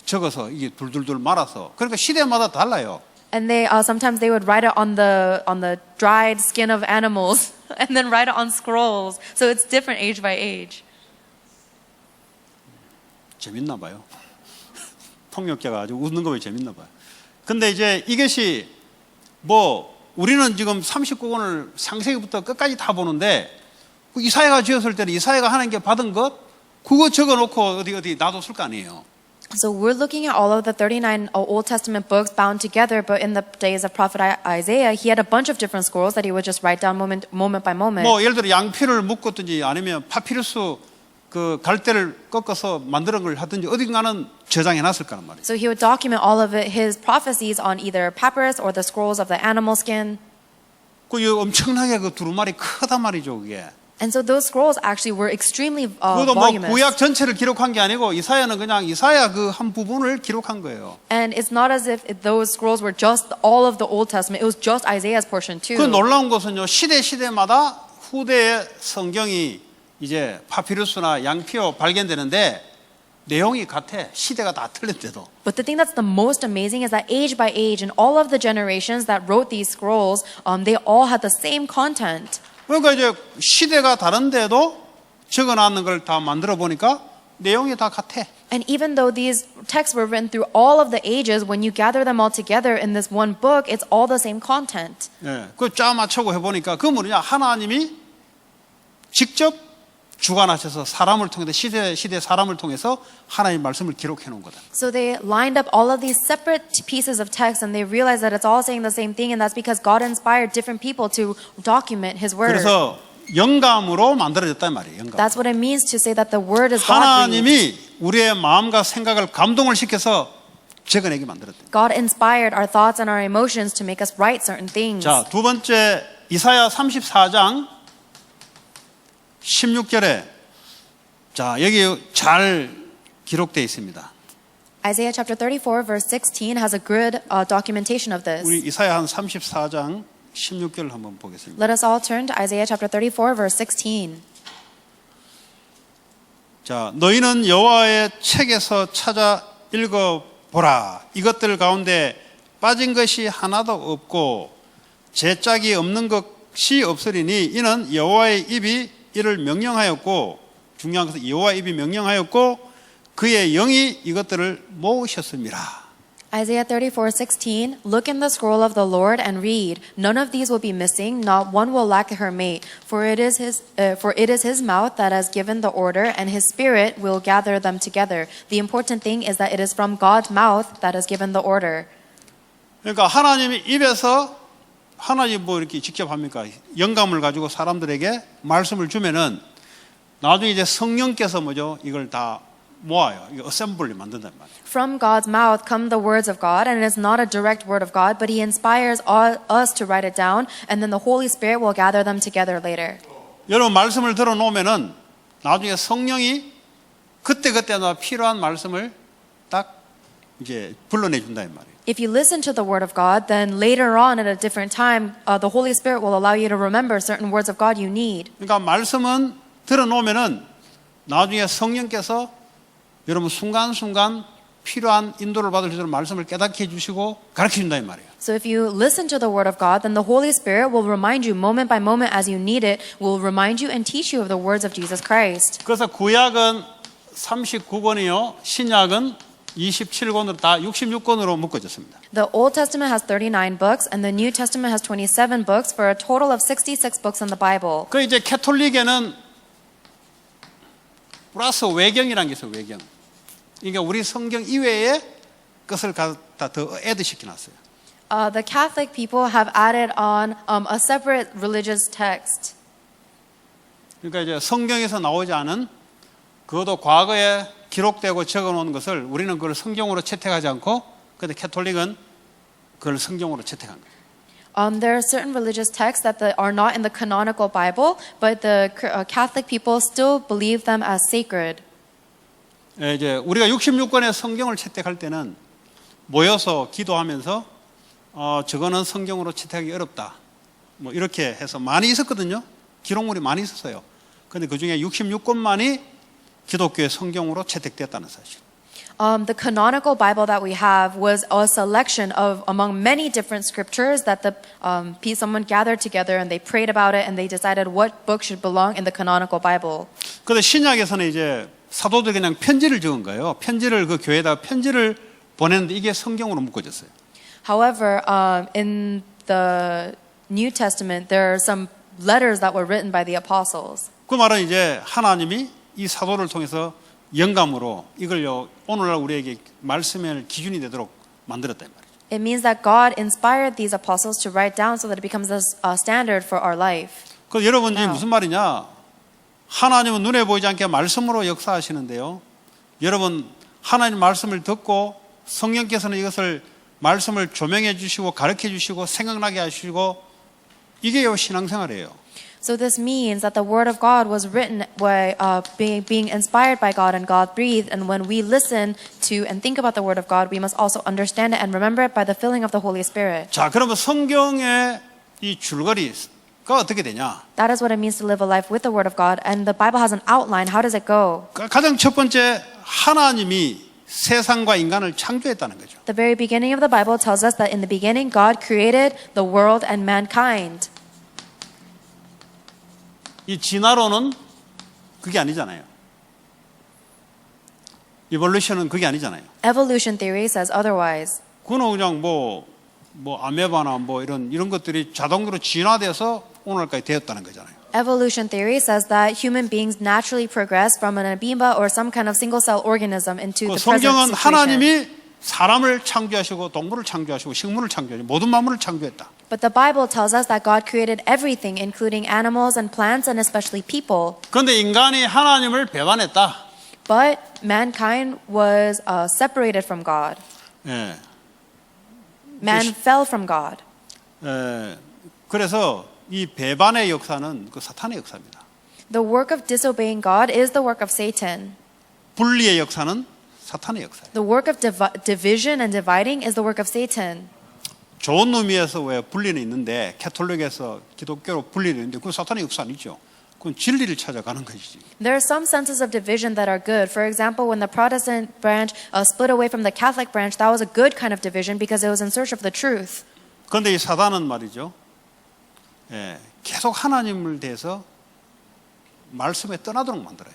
적어서 이게 둘둘둘 말아서 그러니까 시대마다 달라요. And they sometimes they would write it on the dried skin of animals and then write it on scrolls. So it's different age by age. 재밌나 봐요. 통역자가 아주 웃는 거 보면 재밌나 봐요. 근데 이제 이것이 뭐 우리는 지금 39권을 상세기부터 끝까지 다 보는데 이사야가 지었을 때는 이사야가 하나님께 받은 것 그거 적어놓고 어디 놔뒀을 거 아니에요. So we're looking at all of the 39 Old Testament books bound together, but in the days of Prophet Isaiah, he had a bunch of different scrolls that he would just write down moment by moment. 뭐 예를 들어 양피를 묶었든지 아니면 파피루스 그 갈대를 꺾어서 만드는 걸 하든지 어딘가는 저장해 놨을 거란 말이에요. So he would document all of his prophecies on either papyrus or the scrolls of the animal skin. 그 엄청나게 그 두루마리 크단 말이죠, 그게. And so those scrolls actually were extremely 그것도 뭐 voluminous. 구약 전체를 기록한 게 아니고 이사야는 그냥 이사야 그 한 부분을 기록한 거예요. And it's not as if those scrolls were just all of the Old Testament. It was just Isaiah's portion too. 그 놀라운 것은요, 시대마다 후대의 성경이 이제 파피루스나 양피로 발견되는데 내용이 같아. 시대가 다 틀린데도. But the thing that's the most amazing is that age by age, in all of the generations that wrote these scrolls, they all had the same content. 그러니까 이제 시대가 다른데도 적어놨는 걸 다 만들어 보니까 내용이 다 같아. And even though these texts were written through all of the ages, when you gather them all together in this one book, it's all the same content. 예, 그 짜 맞추고 해보니까 그 뭐냐 하나님이 직접 주관하셔서 사람을 통해서 시대 사람을 통해서 하나님 말씀을 기록해 놓은 거다. So they lined up all of these separate pieces of text and they realized that it's all saying the same thing, and that's because God inspired different people to document His word. 그래서 영감으로 만들어졌단 말이에요. 영감. That's what it means to say that the word is God-breathed. 하나님이 우리의 마음과 생각을 감동을 시켜서 적어내게 만들었다. God inspired our thoughts and our emotions to make us write certain things. 자, 두 번째 이사야 34장 16절에 자, 여기 잘 기록되어 있습니다. Isaiah chapter 34 verse 16 has a good documentation of this. 우리 이사야 한 34장 16절을 한번 보겠습니다. Let us all turn to Isaiah chapter 34 verse 16. 자, 너희는 여호와의 책에서 찾아 읽어보라. 이것들 가운데 빠진 것이 하나도 없고 제짝이 없는 것이 없으리니 이는 여호와의 입이 이를 명령하였고 중요한 것은 여호와의 입이 명령하였고 그의 영이 이것들을 모으셨습니다. Isaiah 34:16 Look in the scroll of the Lord and read. None of these will be missing, not one will lack her mate. For it is his mouth that has given the order, and his spirit will gather them together. The important thing is that it is from God's mouth that has given the order. 그러니까 하나님의 입에서 하나님 뭐 이렇게 직접 합니까? 영감을 가지고 사람들에게 말씀을 주면은 나중에 이제 성령께서 뭐죠? 이걸 다 모아요. 이거 어셈블리 만든단 말이에요. From God's mouth come the words of God, and it is not a direct word of God, but He inspires us to write it down, and then the Holy Spirit will gather them together later. 여러분 말씀을 들어놓으면은 나중에 성령이 그때그때마다 필요한 말씀을 딱 이제 불러내 준다 이 말이에요. If you listen to the word of God, then later on at a different time, the Holy Spirit will allow you to remember certain words of God you need. 그러니까 말씀은 들어놓으면은 나중에 성령께서 여러분 순간순간 필요한 인도를 받을 수 있도록 말씀을 깨닫게 해주시고 가르쳐 준다 이 말이에요. So if you listen to the word of God, then the Holy Spirit will remind you moment by moment as you need it, will remind you and teach you of the words of Jesus Christ. 그래서 구약은 39권이요, 신약은 27권으로 다 66권으로 묶어졌습니다. The Old Testament has 39 books and the New Testament has 27 books for a total of 66 books in the Bible. 그 이제 캐톨릭에는 플러스 외경이라는 게 있어요. 외경. 그러니까 우리 성경 이외의 것을 갖다 더 애드 시켜놨어요. The Catholic people have added on a separate religious text. 그러니까 이제 성경에서 나오지 않은 그것도 과거에 기록되고 적어놓은 것을 우리는 그걸 성경으로 채택하지 않고 근데 캐톨릭은 그걸 성경으로 채택한 거예요. There are certain religious texts that are not in the canonical Bible, but the Catholic people still believe them as sacred. 이제 우리가 66권의 성경을 채택할 때는 모여서 기도하면서 저거는 성경으로 채택하기 어렵다. 뭐 이렇게 해서 많이 있었거든요. 기록물이 많이 있었어요. 그런데 그 중에 66권만이 기독교의 성경으로 채택됐다는 사실. The canonical Bible that we have was a selection of among many different scriptures that someone gathered together and they prayed about it and they decided what book should belong in the canonical Bible. 그런데 신약에서는 이제 사도들이 그냥 편지를 적은 거예요. 편지를 그 교회에다가 편지를 보냈는데 이게 성경으로 묶어졌어요. However, in the New Testament, there are some letters that were written by the apostles. 그 말은 이제 하나님이 이 사도를 통해서 영감으로 이걸요 오늘날 우리에게 말씀의 기준이 되도록 만들었다 이 말이죠. It means that God inspired these apostles to write down so that it becomes a standard for our life. 그 여러분 이게 무슨 말이냐? 하나님은 눈에 보이지 않게 말씀으로 역사하시는데요. 여러분 하나님 말씀을 듣고 성령께서는 이것을 말씀을 조명해 주시고 가르쳐 주시고 생각나게 하시고 이게 신앙생활이에요. So this means that the Word of God was written by being inspired by God and God breathed. And when we listen to and think about the Word of God, we must also understand it and remember it by the filling of the Holy Spirit. 자, 그러면 성경의 이 줄거리가 어떻게 되냐? That is what it means to live a life with the Word of God. And the Bible has an outline. How does it go? 가장 첫 번째 하나님이 세상과 인간을 창조했다는 거죠. The very beginning of the Bible tells us that in the beginning God created the world and mankind. 이 진화론은 그게 아니잖아요. 이볼루션은 그게 아니잖아요. Evolution theory says otherwise. 그거는 그냥 뭐 아메바나 뭐 이런 것들이 자동으로 진화돼서 오늘까지 되었다는 거잖아요. Evolution theory says that human beings naturally progress from an amoeba or some kind of single-cell organism into 그 the present 성경은 situation. 하나님이 사람을 창조하시고 동물을 창조하시고 식물을 창조하시고 모든 만물을 창조했다. But the Bible tells us that God created everything, including animals and plants and especially people. 그런데 인간이 하나님을 배반했다. But mankind was separated from God. 예. Man fell from God. 그래서 이 배반의 역사는 그 사탄의 역사입니다. The work of disobeying God is the work of Satan. 분리의 역사는 사탄의 역사예요. The work of division and dividing is the work of Satan. 좋은 의미에서 왜 분리는 있는데 캐톨릭에서 기독교로 분리는 있는데 그건 사탄의 역사 아니죠. 그건 진리를 찾아가는 것이지. There are some senses of division that are good. For example, when the Protestant branch split away from the Catholic branch, that was a good kind of division because it was in search of the truth. 그런데 이 사단은 말이죠. 계속 하나님을 대해서 말씀에 떠나도록 만들어요.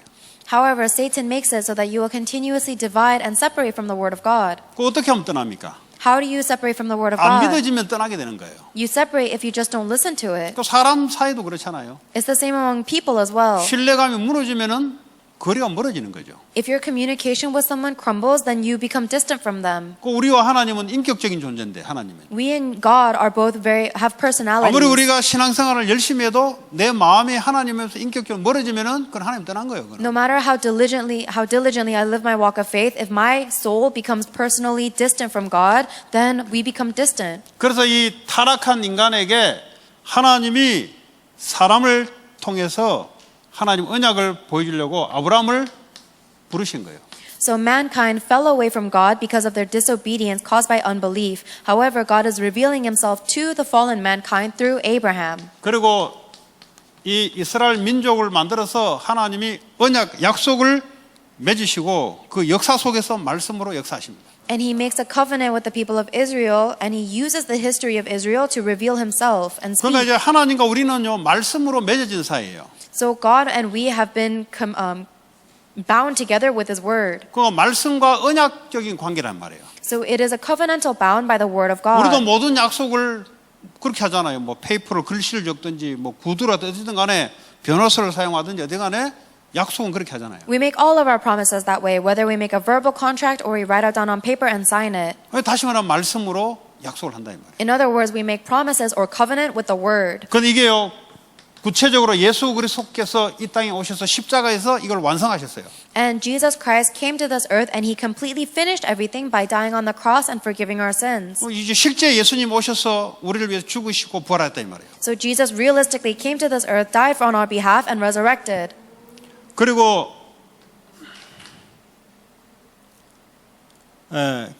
However, Satan makes it so that you will continuously divide and separate from the Word of God. 그 어떻게 하면 떠납니까? How do you separate from the Word of 안 God? 믿어지면 떠나게 되는 거예요. You separate if you just don't listen to it. 또 사람 사이도 그렇잖아요. It's the same among people as well. 신뢰감이 무너지면은 거리가 멀어지는 거죠. If your communication with someone crumbles, then you become distant from them. 그 우리와 하나님은 인격적인 존재인데 하나님은 We and God are both have personalities. 아무리 우리가 신앙생활을 열심히 해도 내 마음이 하나님에서 인격적으로 멀어지면은 그건 하나님 떠난 거예요. 그건. No matter how diligently I live my walk of faith, if my soul becomes personally distant from God, then we become distant. 그래서 이 타락한 인간에게 하나님이 사람을 통해서 하나님 언약을 보여주려고 아브라함을 부르신 거예요. So mankind fell away from God because of their disobedience caused by unbelief. However, God is revealing himself to the fallen mankind through Abraham. 그리고 이 이스라엘 민족을 만들어서 하나님이 언약 약속을 맺으시고 그 역사 속에서 말씀으로 역사하십니다. And he makes a covenant with the people of Israel, and he uses the history of Israel to reveal himself and 그러니까 speak. 이제 하나님과 우리는요 말씀으로 맺어진 사이예요. So God and we have been bound together with his word. 그 말씀과 언약적인 관계란 말이에요. So it is a covenantal bound by the word of 우리도 God. 모든 약속을 그렇게 하잖아요. 뭐 페이퍼로 글씨를 적든지 뭐 구두라도 어쨌든 간에 변호사를 사용하든지 어디 간에 약속은 그렇게 하잖아요. We make all of our promises that way, whether we make a verbal contract or we write it down on paper and sign it. 다시 말하면 말씀으로 약속을 한다 이 말이에요. In other words, we make promises or covenant with the word. 근데 이게요 구체적으로 예수 그리스도께서 이 땅에 오셔서 십자가에서 이걸 완성하셨어요. And Jesus Christ came to this earth and he completely finished everything by dying on the cross and forgiving our sins. 이제 실제 예수님 오셔서 우리를 위해서 죽으시고 부활했다 이 말이에요. So Jesus realistically came to this earth, died on our behalf, and resurrected. 그리고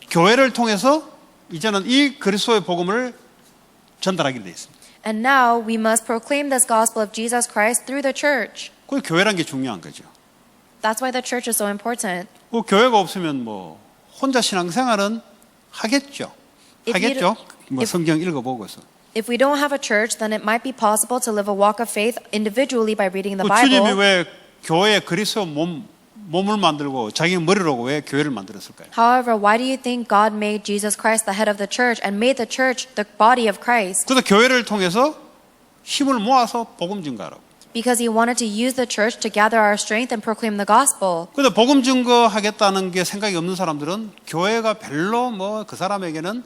교회를 통해서 이제는 이 그리스도의 복음을 전달하게 돼 있습니다. And now we must proclaim this gospel of Jesus Christ through the church. 그 교회란 게 중요한 거죠. That's why the church is so important. 그 교회가 없으면 뭐 혼자 신앙생활은 하겠죠. If you 하겠죠. don't- 뭐 if- 성경 읽어보고서. If we don't have a church, then it might be possible to live a walk of faith individually by reading the 주님이 Bible. 왜 교회에 그리스도 몸을 만들고 자기 머리로고 왜 교회를 만들었을까요? However, why do you think God made Jesus Christ the head of the church and made the church the body of Christ? 그래서 교회를 통해서 힘을 모아서 복음 증거하라고. Because he wanted to use the church to gather our strength and proclaim the gospel. 그런데 복음 증거하겠다는 게 생각이 없는 사람들은 교회가 별로 뭐 그 사람에게는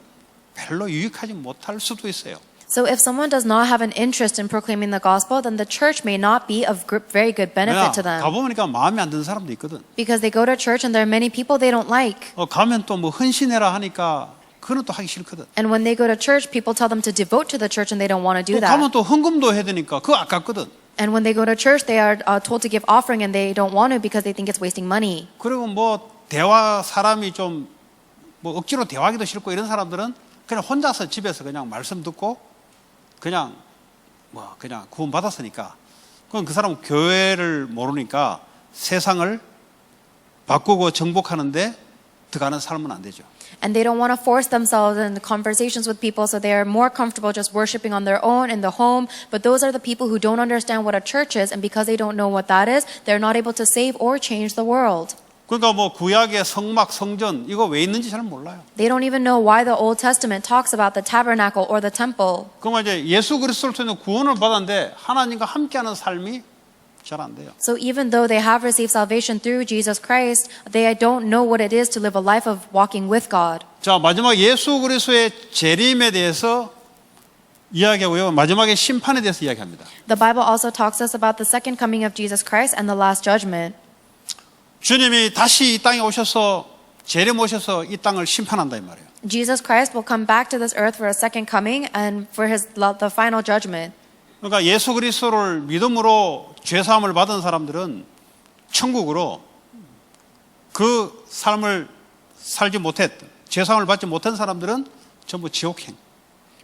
별로 유익하지 못할 수도 있어요. So if someone does not have an interest in proclaiming the gospel, then the church may not be of very good benefit to them. 가보니까 마음에 안 드는 사람도 있거든. Because they go to church and there are many people they don't like. 가면 또 뭐 헌신해라 하니까 그는 또 하기 싫거든. And when they go to church, people tell them to devote to the church and they don't want to do 또 가면 that. 또 헌금도 해야 되니까 그거 아깝거든. And when they go to church, they are told to give offering and they don't want to because they think it's wasting money. 그리고 뭐 사람이 좀 뭐 억지로 대화하기도 싫고 이런 사람들은 그냥 혼자서 집에서 그냥 말씀 듣고 그냥 구원 받았으니까 그럼 그 사람은 교회를 모르니까 세상을 바꾸고 정복하는데 들어가는 삶은 안 되죠. And they don't want to force themselves in conversations with people, so they are more comfortable just worshiping on their own in the home. But those are the people who don't understand what a church is, and because they don't know what that is, they're not able to save or change the world. 그러니까 뭐 구약의 성막, 성전 이거 왜 있는지 잘 몰라요. They don't even know why the Old Testament talks about the tabernacle or the temple. 그러면 이제 예수 그리스도를 통해 구원을 받았는데 하나님과 함께하는 삶이 잘 안 돼요. So even though they have received salvation through Jesus Christ, they don't know what it is to live a life of walking with God. 자, 마지막 예수 그리스도의 재림에 대해서 이야기하고요. 마지막에 심판에 대해서 이야기합니다. The Bible also talks us about the second coming of Jesus Christ and the last judgment. 주님이 다시 이 땅에 오셔서 재림 오셔서 이 땅을 심판한다 이 말이에요. Jesus Christ will come back to this earth for a second coming and for the final judgment. 그러니까 예수 그리스도를 믿음으로 죄 사함을 받은 사람들은 천국으로 그 삶을 살지 못했던 죄 사함을 받지 못한 사람들은 전부 지옥행.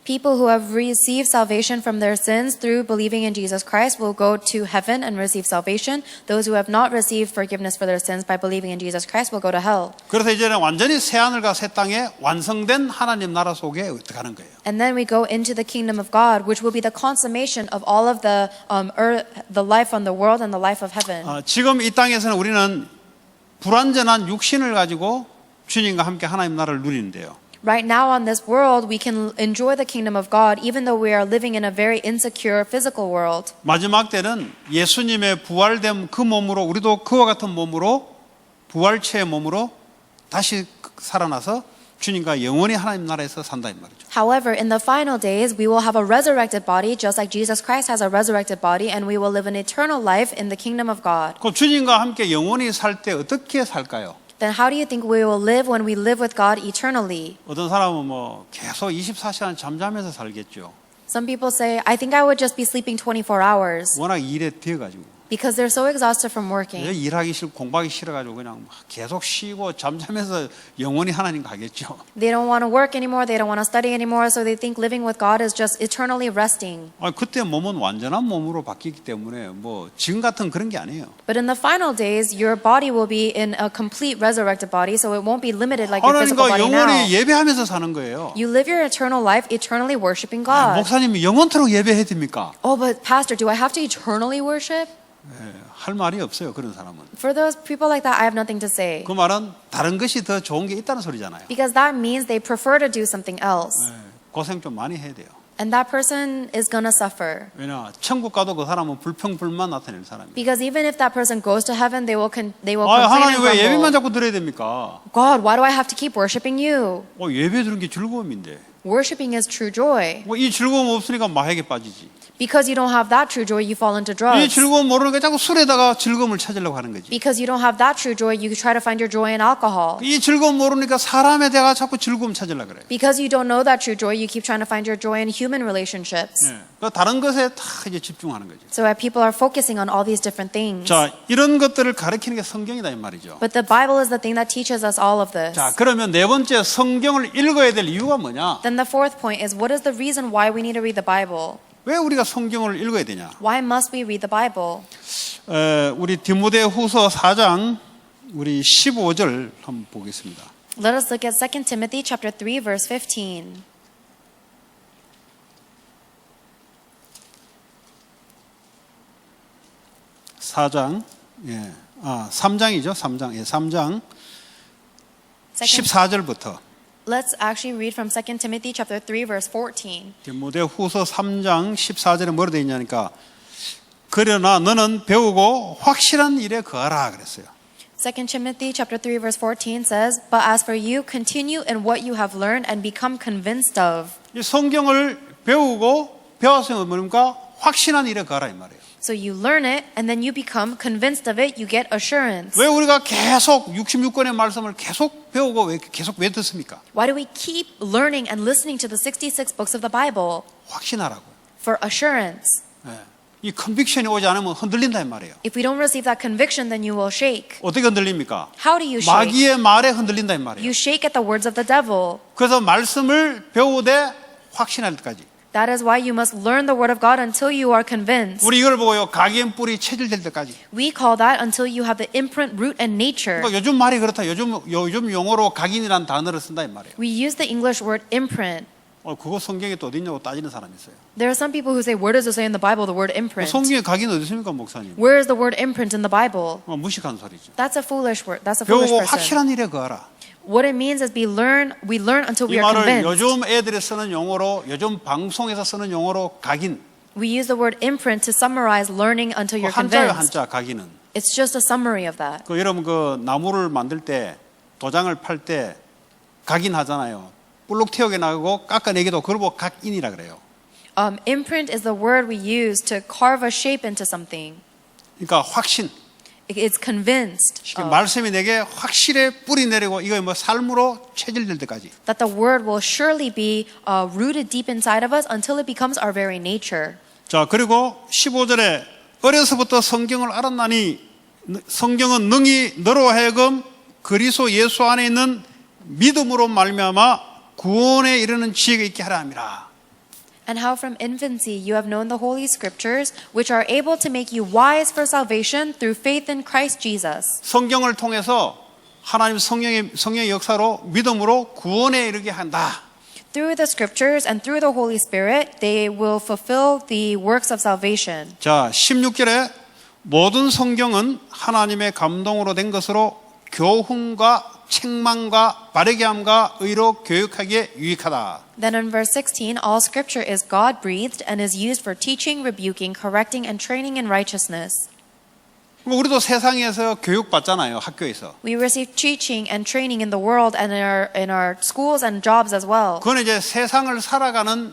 People who have received salvation from their sins through believing in Jesus Christ will go to heaven and receive salvation. Those who have not received forgiveness for their sins by believing in Jesus Christ will go to hell. 그래서 이제는 완전히 새 하늘과 새 땅에 완성된 하나님 나라 속에 들어가는 거예요. And then we go into the kingdom of God, which will be the consummation of all of the the life on the world and the life of heaven. 지금 이 땅에서는 우리는 불완전한 육신을 가지고 주님과 함께 하나님 나라를 누리는데요. Right now on this world, we can enjoy the kingdom of God even though we are living in a very insecure physical world. 마지막 때는 예수님의 부활된 그 몸으로 우리도 그와 같은 몸으로 부활체의 몸으로 다시 살아나서 주님과 영원히 하나님 나라에서 산다 이 말이죠. However, in the final days, we will have a resurrected body just like Jesus Christ has a resurrected body and we will live an eternal life in the kingdom of God. 그럼 주님과 함께 영원히 살 때 어떻게 살까요? Then how do you think we will live when we live with God eternally? 어떤 사람은 뭐 계속 24시간 잠자면서 살겠죠. Some people say, I think I would just be sleeping 24 hours 워낙 일에 뛰어가지고 because they're so exhausted from working. 일하기 싫고 공부하기 싫어가지고 그냥 계속 쉬고 잠자면서 영원히 하나님 가겠죠. They don't want to work anymore, they don't want to study anymore, so they think living with God is just eternally resting. 그때 몸은 완전한 몸으로 바뀌기 때문에 뭐 지금 같은 그런 게 아니에요. But in the final days, your body will be in a complete resurrected body, so it won't be limited like your physical 하나님과 body now. 영원히 예배하면서 사는 거예요. You live your eternal life eternally worshiping God. 목사님이 영원토록 예배해야 됩니까? Oh, but pastor, do I have to eternally worship? 할 말이 없어요. 그런 사람은. For those people like that, I have nothing to say. 그 말은 다른 것이 더 좋은 게 있다는 소리잖아요. Because that means they prefer to do something else. 고생 좀 많이 해야 돼요. And that person is going to suffer. 왜냐 천국 가도 그 사람은 불평불만 나타낼 사람이에요. Because even if that person goes to heaven, they will complain and 하나님 왜 예배만 grumble. 자꾸 드려야 됩니까? God, why do I have to keep worshiping you? 예배 드리는 게 즐거움인데. Worshipping is true joy. 뭐 이 즐거움 없으니까 마약에 빠지지. Because you don't have that true joy, you fall into 이 drugs. 즐거움 모르니까 자꾸 술에다가 즐거움을 찾으려고 하는 거지. Because you don't have that true joy, you try to find your joy in alcohol. 이 즐거움 모르니까 사람에 대가 자꾸 즐거움 찾으려고 그래. Because you don't know that true joy, you keep trying to find your joy in human relationships. 그 다른 것에 다 이제 집중하는 거지. So people are focusing on all these different things. 자, 이런 것들을 가르치는 게 성경이다 이 말이죠. But the Bible is the thing that teaches us all of this. 자, 그러면 네 번째 성경을 읽어야 될 이유가 뭐냐? Then the fourth point is, what is the reason why we need to read the Bible? 왜 우리가 성경을 읽어야 되냐? Why must we read the Bible? 우리 디모데후서 4장 우리 15절 한번 보겠습니다. Let us look at 2 Timothy chapter 3 verse 15. 예. 3장이죠. 3장. 예, 3장 Second, 14절부터 let's actually read from 2 Timothy chapter 3 verse 14. 디모데후서 3장 14절에 뭐라 되어 있냐니까 그러나 너는 배우고 확실한 일에 거하라 그랬어요. 2 Timothy chapter 3 verse 14 says, "But as for you, continue in what you have learned and become convinced of." 이 성경을 배우고 배워서 뭡니까? 확신한 일에 거하라 이 말이에요. So you learn it and then you become convinced of it, you get assurance. 왜 우리가 계속 66권의 말씀을 계속 배우고 왜 듣습니까? Why do we keep learning and listening to the 66 books of the Bible? 확신하라고. For assurance. 이 컨빅션이 오지 않으면 흔들린다 이 말이에요. If we don't receive that conviction, then you will shake. 어떻게 흔들립니까? How do you shake? 마귀의 말에 흔들린다 이 말이에요. You shake at the words of the devil. 그래서 말씀을 배우되 확신할 때까지. That is why you must learn the word of God until you are convinced. 우리 이걸 보고요. 각인 뿌리 체질될 때까지. We call that until you have the imprint, root, and nature. 그러니까 요즘 말이 그렇다. 요즘 용어로 각인이라는 단어를 쓴다 이 말이에요. We use the English word imprint. 그거 성경에 또 어디 있냐고 따지는 사람이 있어요. There are some people who say, where does it say in the Bible the word imprint? 성경에 각인 어디 있습니까, 목사님? Where is the word imprint in the Bible? 무식한 소리죠. That's a foolish word. That's a foolish 배우고 person. 확실한 일에 거하라. What it means is we learn until 이 we are 말을 convinced. 요즘 애들이 쓰는 용어로, 요즘 방송에서 쓰는 용어로 각인. We use the word imprint to summarize learning until you're 한자예요, convinced. 한자 각인은. It's just a summary of that. 여러분 그 나무를 만들 때 도장을 팔 때 각인하잖아요. 볼록 튀어게 나고 깎아내기도 그걸 보고 각인이라 그래요. Imprint is the word we use to carve a shape into something. 그러니까 확신. It's convinced 말씀이 내게 확실히 뿌리 내리고 이거 뭐 삶으로 체질될 때까지. that the word will surely be rooted deep inside of us until it becomes our very nature. 자, 그리고 15절에 어려서부터 성경을 알았나니 성경은 능히 너로 하여금 그리스도 예수 안에 있는 믿음으로 말미암아 구원에 이르는 지혜가 있게 하라 함이라. And how from infancy you have known the holy scriptures, which are able to make you wise for salvation through faith in Christ Jesus. 성경을 통해서 하나님 성령의 역사로 믿음으로 구원에 이르게 한다. Through the scriptures and through the Holy Spirit, they will fulfill the works of salvation. 자, 16절에 모든 성경은 하나님의 감동으로 된 것으로 교훈과 책망과 바르게 함과 의로 교육하기에 유익하다. Then in verse 16, all scripture is God-breathed and is used for teaching, rebuking, correcting, and training in righteousness. 우리도 세상에서 교육 받잖아요, 학교에서. We receive teaching and training in the world and in our schools and jobs as well. 그건 이제 세상을 살아가는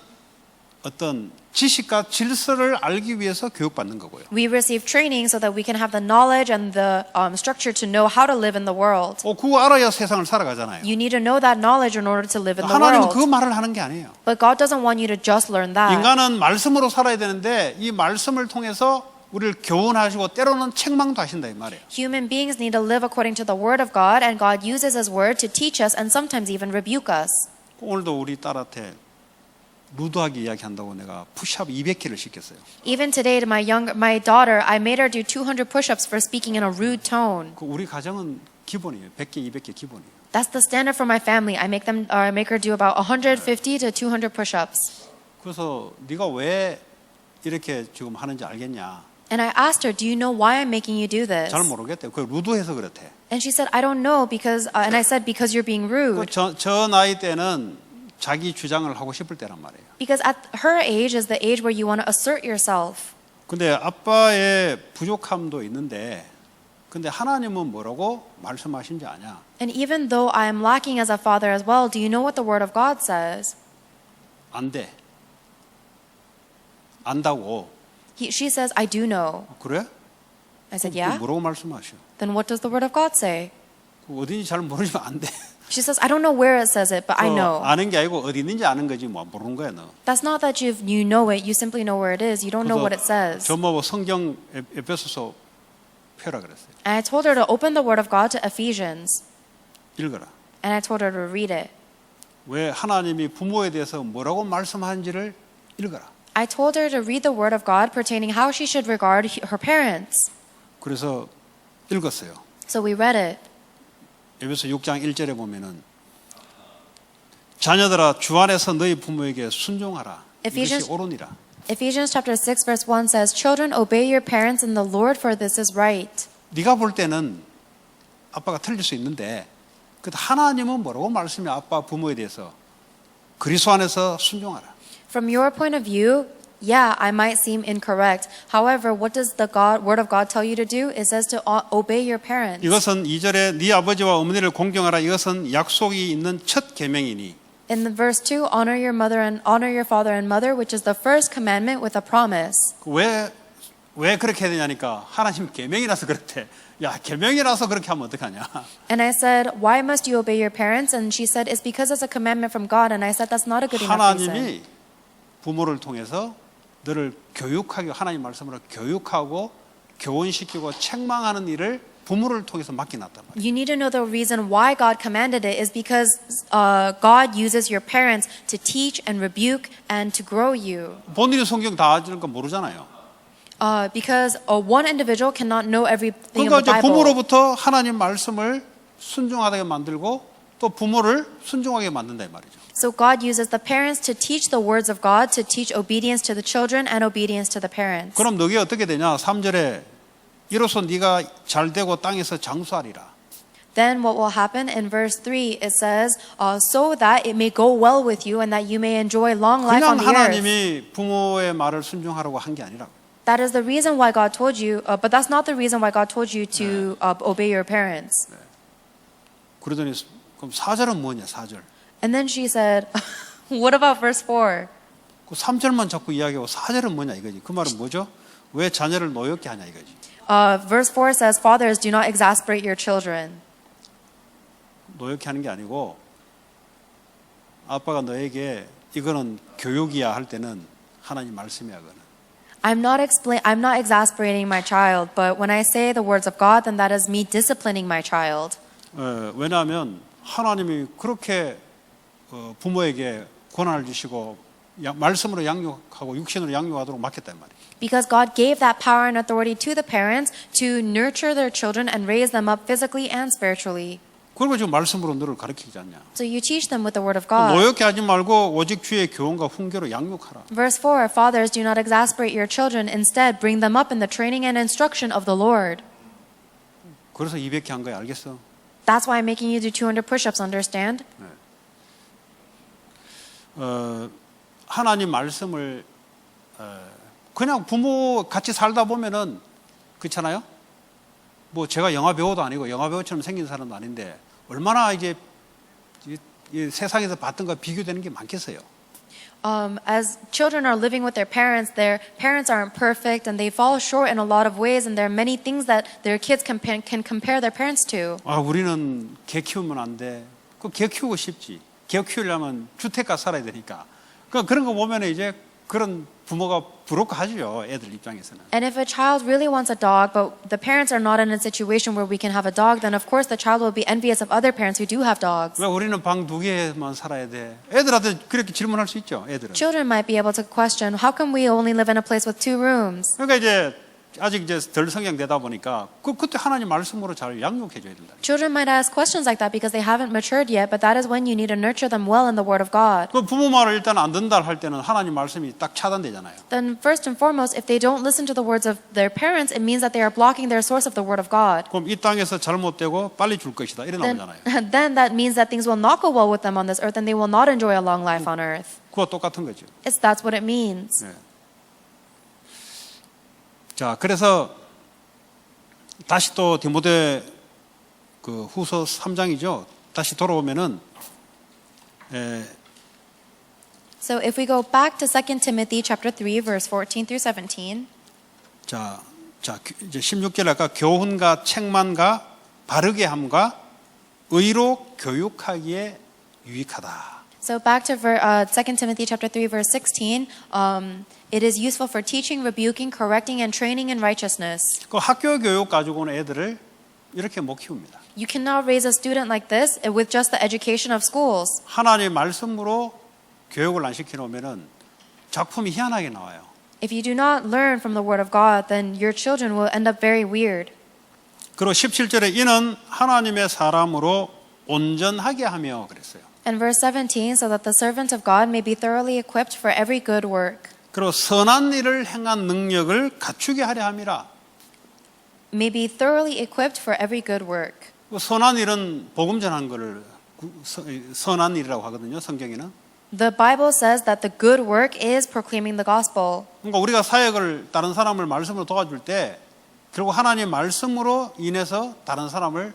어떤 지식과 질서를 알기 위해서 교육받는 거고요. We receive training so that we can have the knowledge and the structure to know how to live in the world. 그거 알아야 세상을 살아가잖아요. You need to know that knowledge in order to live in the 하나님은 그 world. 말을 하는 게 아니에요. But God doesn't want you to just learn that. 인간은 말씀으로 살아야 되는데 이 말씀을 통해서 우리를 교훈하시고 때로는 책망도 하신다 이 말이에요. Human beings need to live according to the word of God, and God uses His word to teach us and sometimes even rebuke us. 오늘도 우리 딸한테 루드하게 이야기한다고 내가 푸시업 200개를 시켰어요. Even today, to my daughter, I made her do 200 push-ups for speaking in a rude tone. 우리 가정은 기본이에요. 100개, 200개 기본이에요. That's the standard for my family. I make her do about 150 to 200 push-ups. 그래서 네가 왜 이렇게 지금 하는지 알겠냐? And I asked her, "Do you know why I'm making you do this?" 잘 모르겠대. 그 루드해서 그렇대. And she said, "I don't know because." And I said, "Because you're being rude." 저 나이 때는 자기 주장을 하고 싶을 때란 말이에요. Because at her age is the age where you want to assert yourself. 근데 아빠의 부족함도 있는데, 근데 하나님은 뭐라고 말씀하신지 아냐? And even though I am lacking as a father as well, do you know what the word of God says? 안 돼. 안다고. She says, I do know. 그래? I said, 그럼 yeah. 뭐라고 말씀하셔? Then what does the word of God say? 어딘지 잘 모르지만 안 돼. She says, I don't know where it says it, but I know. 아는 게 아니고 어디 있는지 아는 거지 뭐 모르는 거야 너. That's not that you know it, you simply know where it is. You don't know what it says. 저뭐 성경 에베소서 펴라 그랬어요. And I told her to open the word of God to Ephesians. 읽어라. And I told her to read it. 왜 하나님이 부모에 대해서 뭐라고 말씀하는지를 읽어라. I told her to read the word of God pertaining how she should regard her parents. 그래서 읽었어요. So we read it. 에베소 6장 1절에 보면은 자녀들아 주 안에서 너희 부모에게 순종하라. 이것이 Ephesians- 옳으니라. Ephesians chapter 6 verse 1 says, Children, obey your parents in the Lord, for this is right. 네가 볼 때는 아빠가 틀릴 수 있는데 그 하나님은 뭐라고 말씀해 아빠 부모에 대해서 그리스도 안에서 순종하라. From your point of view, yeah, I might seem incorrect. However, what does the word of God tell you to do? It says to obey your parents. 이것은 2절에 네 아버지와 어머니를 공경하라. 이것은 약속이 있는 첫 계명이니. In the verse 2, honor your father and mother, which is the first commandment with a promise. 왜 그렇게 해야 되냐니까 하나님 계명이라서 그렇대. 야, 계명이라서 그렇게 하면 어떡하냐. And I said, why must you obey your parents? And she said, it's because it's a commandment from God. And I said, that's not a good enough reason. 하나님이 부모를 통해서 너를 교육하고 하나님 말씀으로 교육하고 교훈시키고 책망하는 일을 부모를 통해서 맡겨놨단 말이에요. You need to know the reason why God commanded it is because God uses your parents to teach and rebuke and to grow you. 본인이 성경 다 아는 거 모르잖아요. Because one individual cannot know everything 그러니까 of the 이제 Bible. 부모로부터 하나님 말씀을 순종하게 만들고 또 부모를 순종하게 만든다 이 말이죠. So God uses the parents to teach the words of God, to teach obedience to the children and obedience to the parents. 그럼 너게 어떻게 되냐? 3절에 이로써 네가 잘 되고 땅에서 장수하리라. Then what will happen in verse 3, it says, so that it may go well with you and that you may enjoy long life on 그냥 the earth. 하나님이 부모의 말을 순종하라고 한 게 아니라고. That is the reason why God told you, but that's not the reason why God told you to obey your parents. 그러더니 그럼 4절은 뭐냐? 4절. And then she said, what about verse 4? 그 3절만 자꾸 이야기하고 4절은 뭐냐 이거지. 그 말은 뭐죠? 왜 자녀를 노엽게 하냐 이거지. Verse 4 says, Fathers, do not exasperate your children. 노엽게 하는 게 아니고 아빠가 너에게 이거는 교육이야 할 때는 하나님 말씀이야 그거는. I'm not exasperating my child, but when I say the words of God, then that is me disciplining my child. 왜냐하면 하나님이 그렇게 부모에게 권한을 주시고 말씀으로 양육하고 육신으로 양육하도록 맡겼단 말이에요. Because God gave that power and authority to the parents to nurture their children and raise them up physically and spiritually. 그리고 지금 말씀으로 너를 가르치지 않냐. So you teach them with the word of God. 노엽게 하지 말고 오직 주의 교훈과 훈계로 양육하라. Verse 4, Fathers, do not exasperate your children. Instead, bring them up in the training and instruction of the Lord. 그래서 200개 한 거야 알겠어? That's why I'm making you do 200 push-ups, understand? 하나님 말씀을 그냥 부모 같이 살다 보면은 그렇잖아요. 뭐 제가 영화 배우도 아니고 영화 배우처럼 생긴 사람도 아닌데 얼마나 이제 이 세상에서 봤던 거 비교되는 게 많겠어요. As children are living with their parents aren't perfect and they fall short in a lot of ways, and there are many things that their kids can compare their parents to. 아, 우리는 개 키우면 안 돼. 그 개 키우고 싶지. 개 키우려면 주택가 살아야 되니까. 그런 거 보면 이제 그런 부모가 부럽고 하죠, 애들 입장에서는. And if a child really wants a dog, but the parents are not in a situation where we can have a dog, then of course the child will be envious of other parents who do have dogs. 왜 우리는 방 2개만 살아야 돼? 애들한테 그렇게 질문할 수 있죠, 애들은. Children might be able to question, how come we only live in a place with 2 rooms? 그러니까 이제 아직 이제 덜 성장되다 보니까 그때 하나님 말씀으로 잘 양육해 줘야 된다. Children might ask questions like that because they haven't matured yet, but that is when you need to nurture them well in the Word of God. 그 부모 말을 일단 안 듣는다 할 때는 하나님 말씀이 딱 차단되잖아요. Then first and foremost, if they don't listen to the words of their parents, it means that they are blocking their source of the Word of God. 그럼 이 땅에서 잘못되고 빨리 줄 것이다. 이래 나오잖아요. Then that means that things will not go well with them on this earth and they will not enjoy a long life on earth. 그거 똑같은 거죠. That's what it means. 네. 자, 그래서 다시 또 디모데 그 후서 3장이죠. 다시 돌아오면은 So if we go back to 2 Timothy chapter 3 verse 14 through 17. 자, 이제 16절 아까 교훈과 책망과 바르게 함과 의로 교육하기에 유익하다. So back to 2 Timothy chapter 3 verse 16, it is useful for teaching, rebuking, correcting, and training in righteousness. 그 학교 교육 가지고는 애들을 이렇게 못 키웁니다. You cannot raise a student like this with just the education of schools. 하나님의 말씀으로 교육을 안 시켜놓으면은 작품이 희한하게 나와요. If you do not learn from the Word of God, then your children will end up very weird. 그리고 17절에 이는 하나님의 사람으로 온전하게 하며 그랬어요. And verse 17, so that the servant of God may be thoroughly equipped for every good work. 그리고 선한 일을 행한 능력을 갖추게 하려 함이라. May be thoroughly equipped for every good work. 선한 일은 복음 전하는 것을 선한 일이라고 하거든요. 성경에는. The Bible says that the good work is proclaiming the gospel. 그러니까 우리가 사역을 다른 사람을 말씀으로 도와줄 때 결국 하나님의 말씀으로 인해서 다른 사람을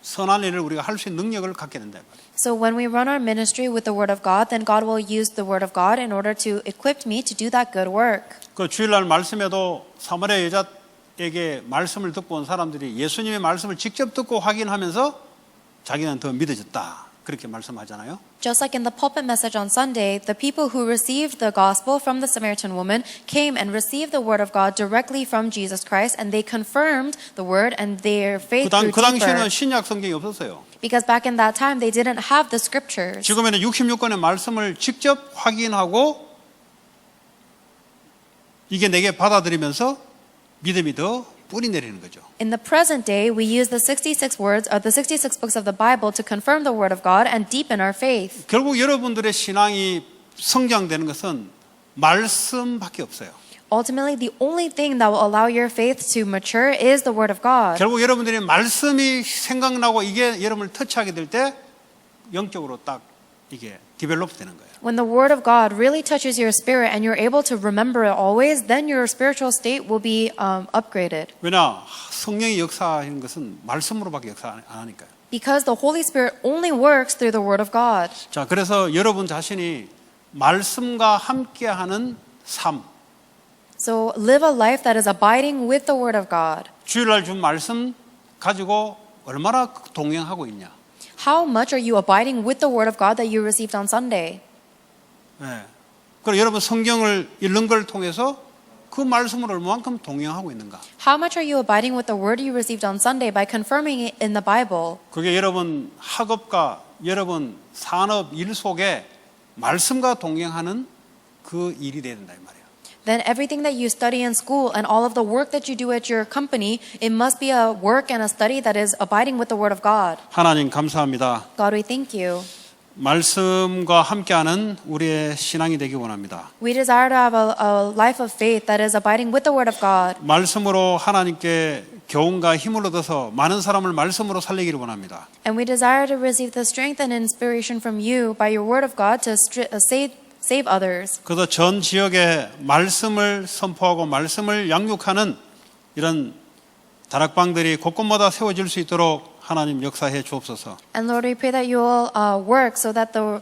선한 일을 우리가 할 수 있는 능력을 갖게 된다 말이에요. So when we run our ministry with the Word of God, then God will use the Word of God in order to equip me to do that good work. 그 주일날 말씀에도 사마리아 여자에게 말씀을 듣고 온 사람들이 예수님의 말씀을 직접 듣고 확인하면서 자기는 더 믿어졌다. 그렇게 말씀하잖아요. Just like in the pulpit message on Sunday, the people who received the gospel from the Samaritan woman came and received the word of God directly from Jesus Christ, and they confirmed the word, and their faith grew 그 당시에는 deeper. 신약 성경이 없었어요. Because back in that time, they didn't have the scriptures. 지금에는 66권의 말씀을 직접 확인하고 이게 내게 받아들이면서 믿음이 더 뿌리 내리는 거죠. In the present day, we use the 66 words of the 66 books of the Bible to confirm the word of God and deepen our faith. 결국 여러분들의 신앙이 성장되는 것은 말씀밖에 없어요. Ultimately, the only thing that will allow your faith to mature is the word of God. 결국 여러분들이 말씀이 생각나고 이게 여러분을 터치하게 될 때 영적으로 딱 이게 디벨롭 되는 거예요. When the word of God really touches your spirit and you're able to remember it always, then your spiritual state will be upgraded. 왜냐? 성령이 역사하는 것은 말씀으로밖에 역사 안 하니까요. Because the Holy Spirit only works through the word of God. 자, 그래서 여러분 자신이 말씀과 함께하는 삶. So live a life that is abiding with the word of God. 주일날 준 말씀 가지고 얼마나 동행하고 있냐? How much are you abiding with the word of God that you received on Sunday? 네. 그리고 여러분 성경을 읽는 걸 통해서 그 말씀을 얼마만큼 동행하고 있는가? How much are you abiding with the word you received on Sunday by confirming it in the Bible? 그게 여러분 학업과 여러분 산업 일 속에 말씀과 동행하는 그 일이 돼야 된다 이 말이에요. Then everything that you study in school and all of the work that you do at your company, it must be a work and a study that is abiding with the word of God. 하나님 감사합니다. God, we thank you. 말씀과 함께하는 우리의 신앙이 되기 원합니다. We desire to have a life of faith that is abiding with the word of God. 말씀으로 하나님께 교훈과 힘을 얻어서 많은 사람을 말씀으로 살리기를 원합니다. And we desire to receive the strength and inspiration from you by your word of God to save others. 그래서 전 지역에 말씀을 선포하고 말씀을 양육하는 이런 다락방들이 곳곳마다 세워질 수 있도록 하나님 역사해 주옵소서. And Lord, we pray that you will work so that the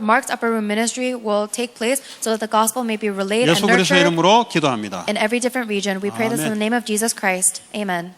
Mark's Upper Room ministry will take place so that the gospel may be relayed and 예수 그리스도의 nurtured 이름으로 기도합니다. in every different region. We pray this in the name of Jesus Christ. Amen.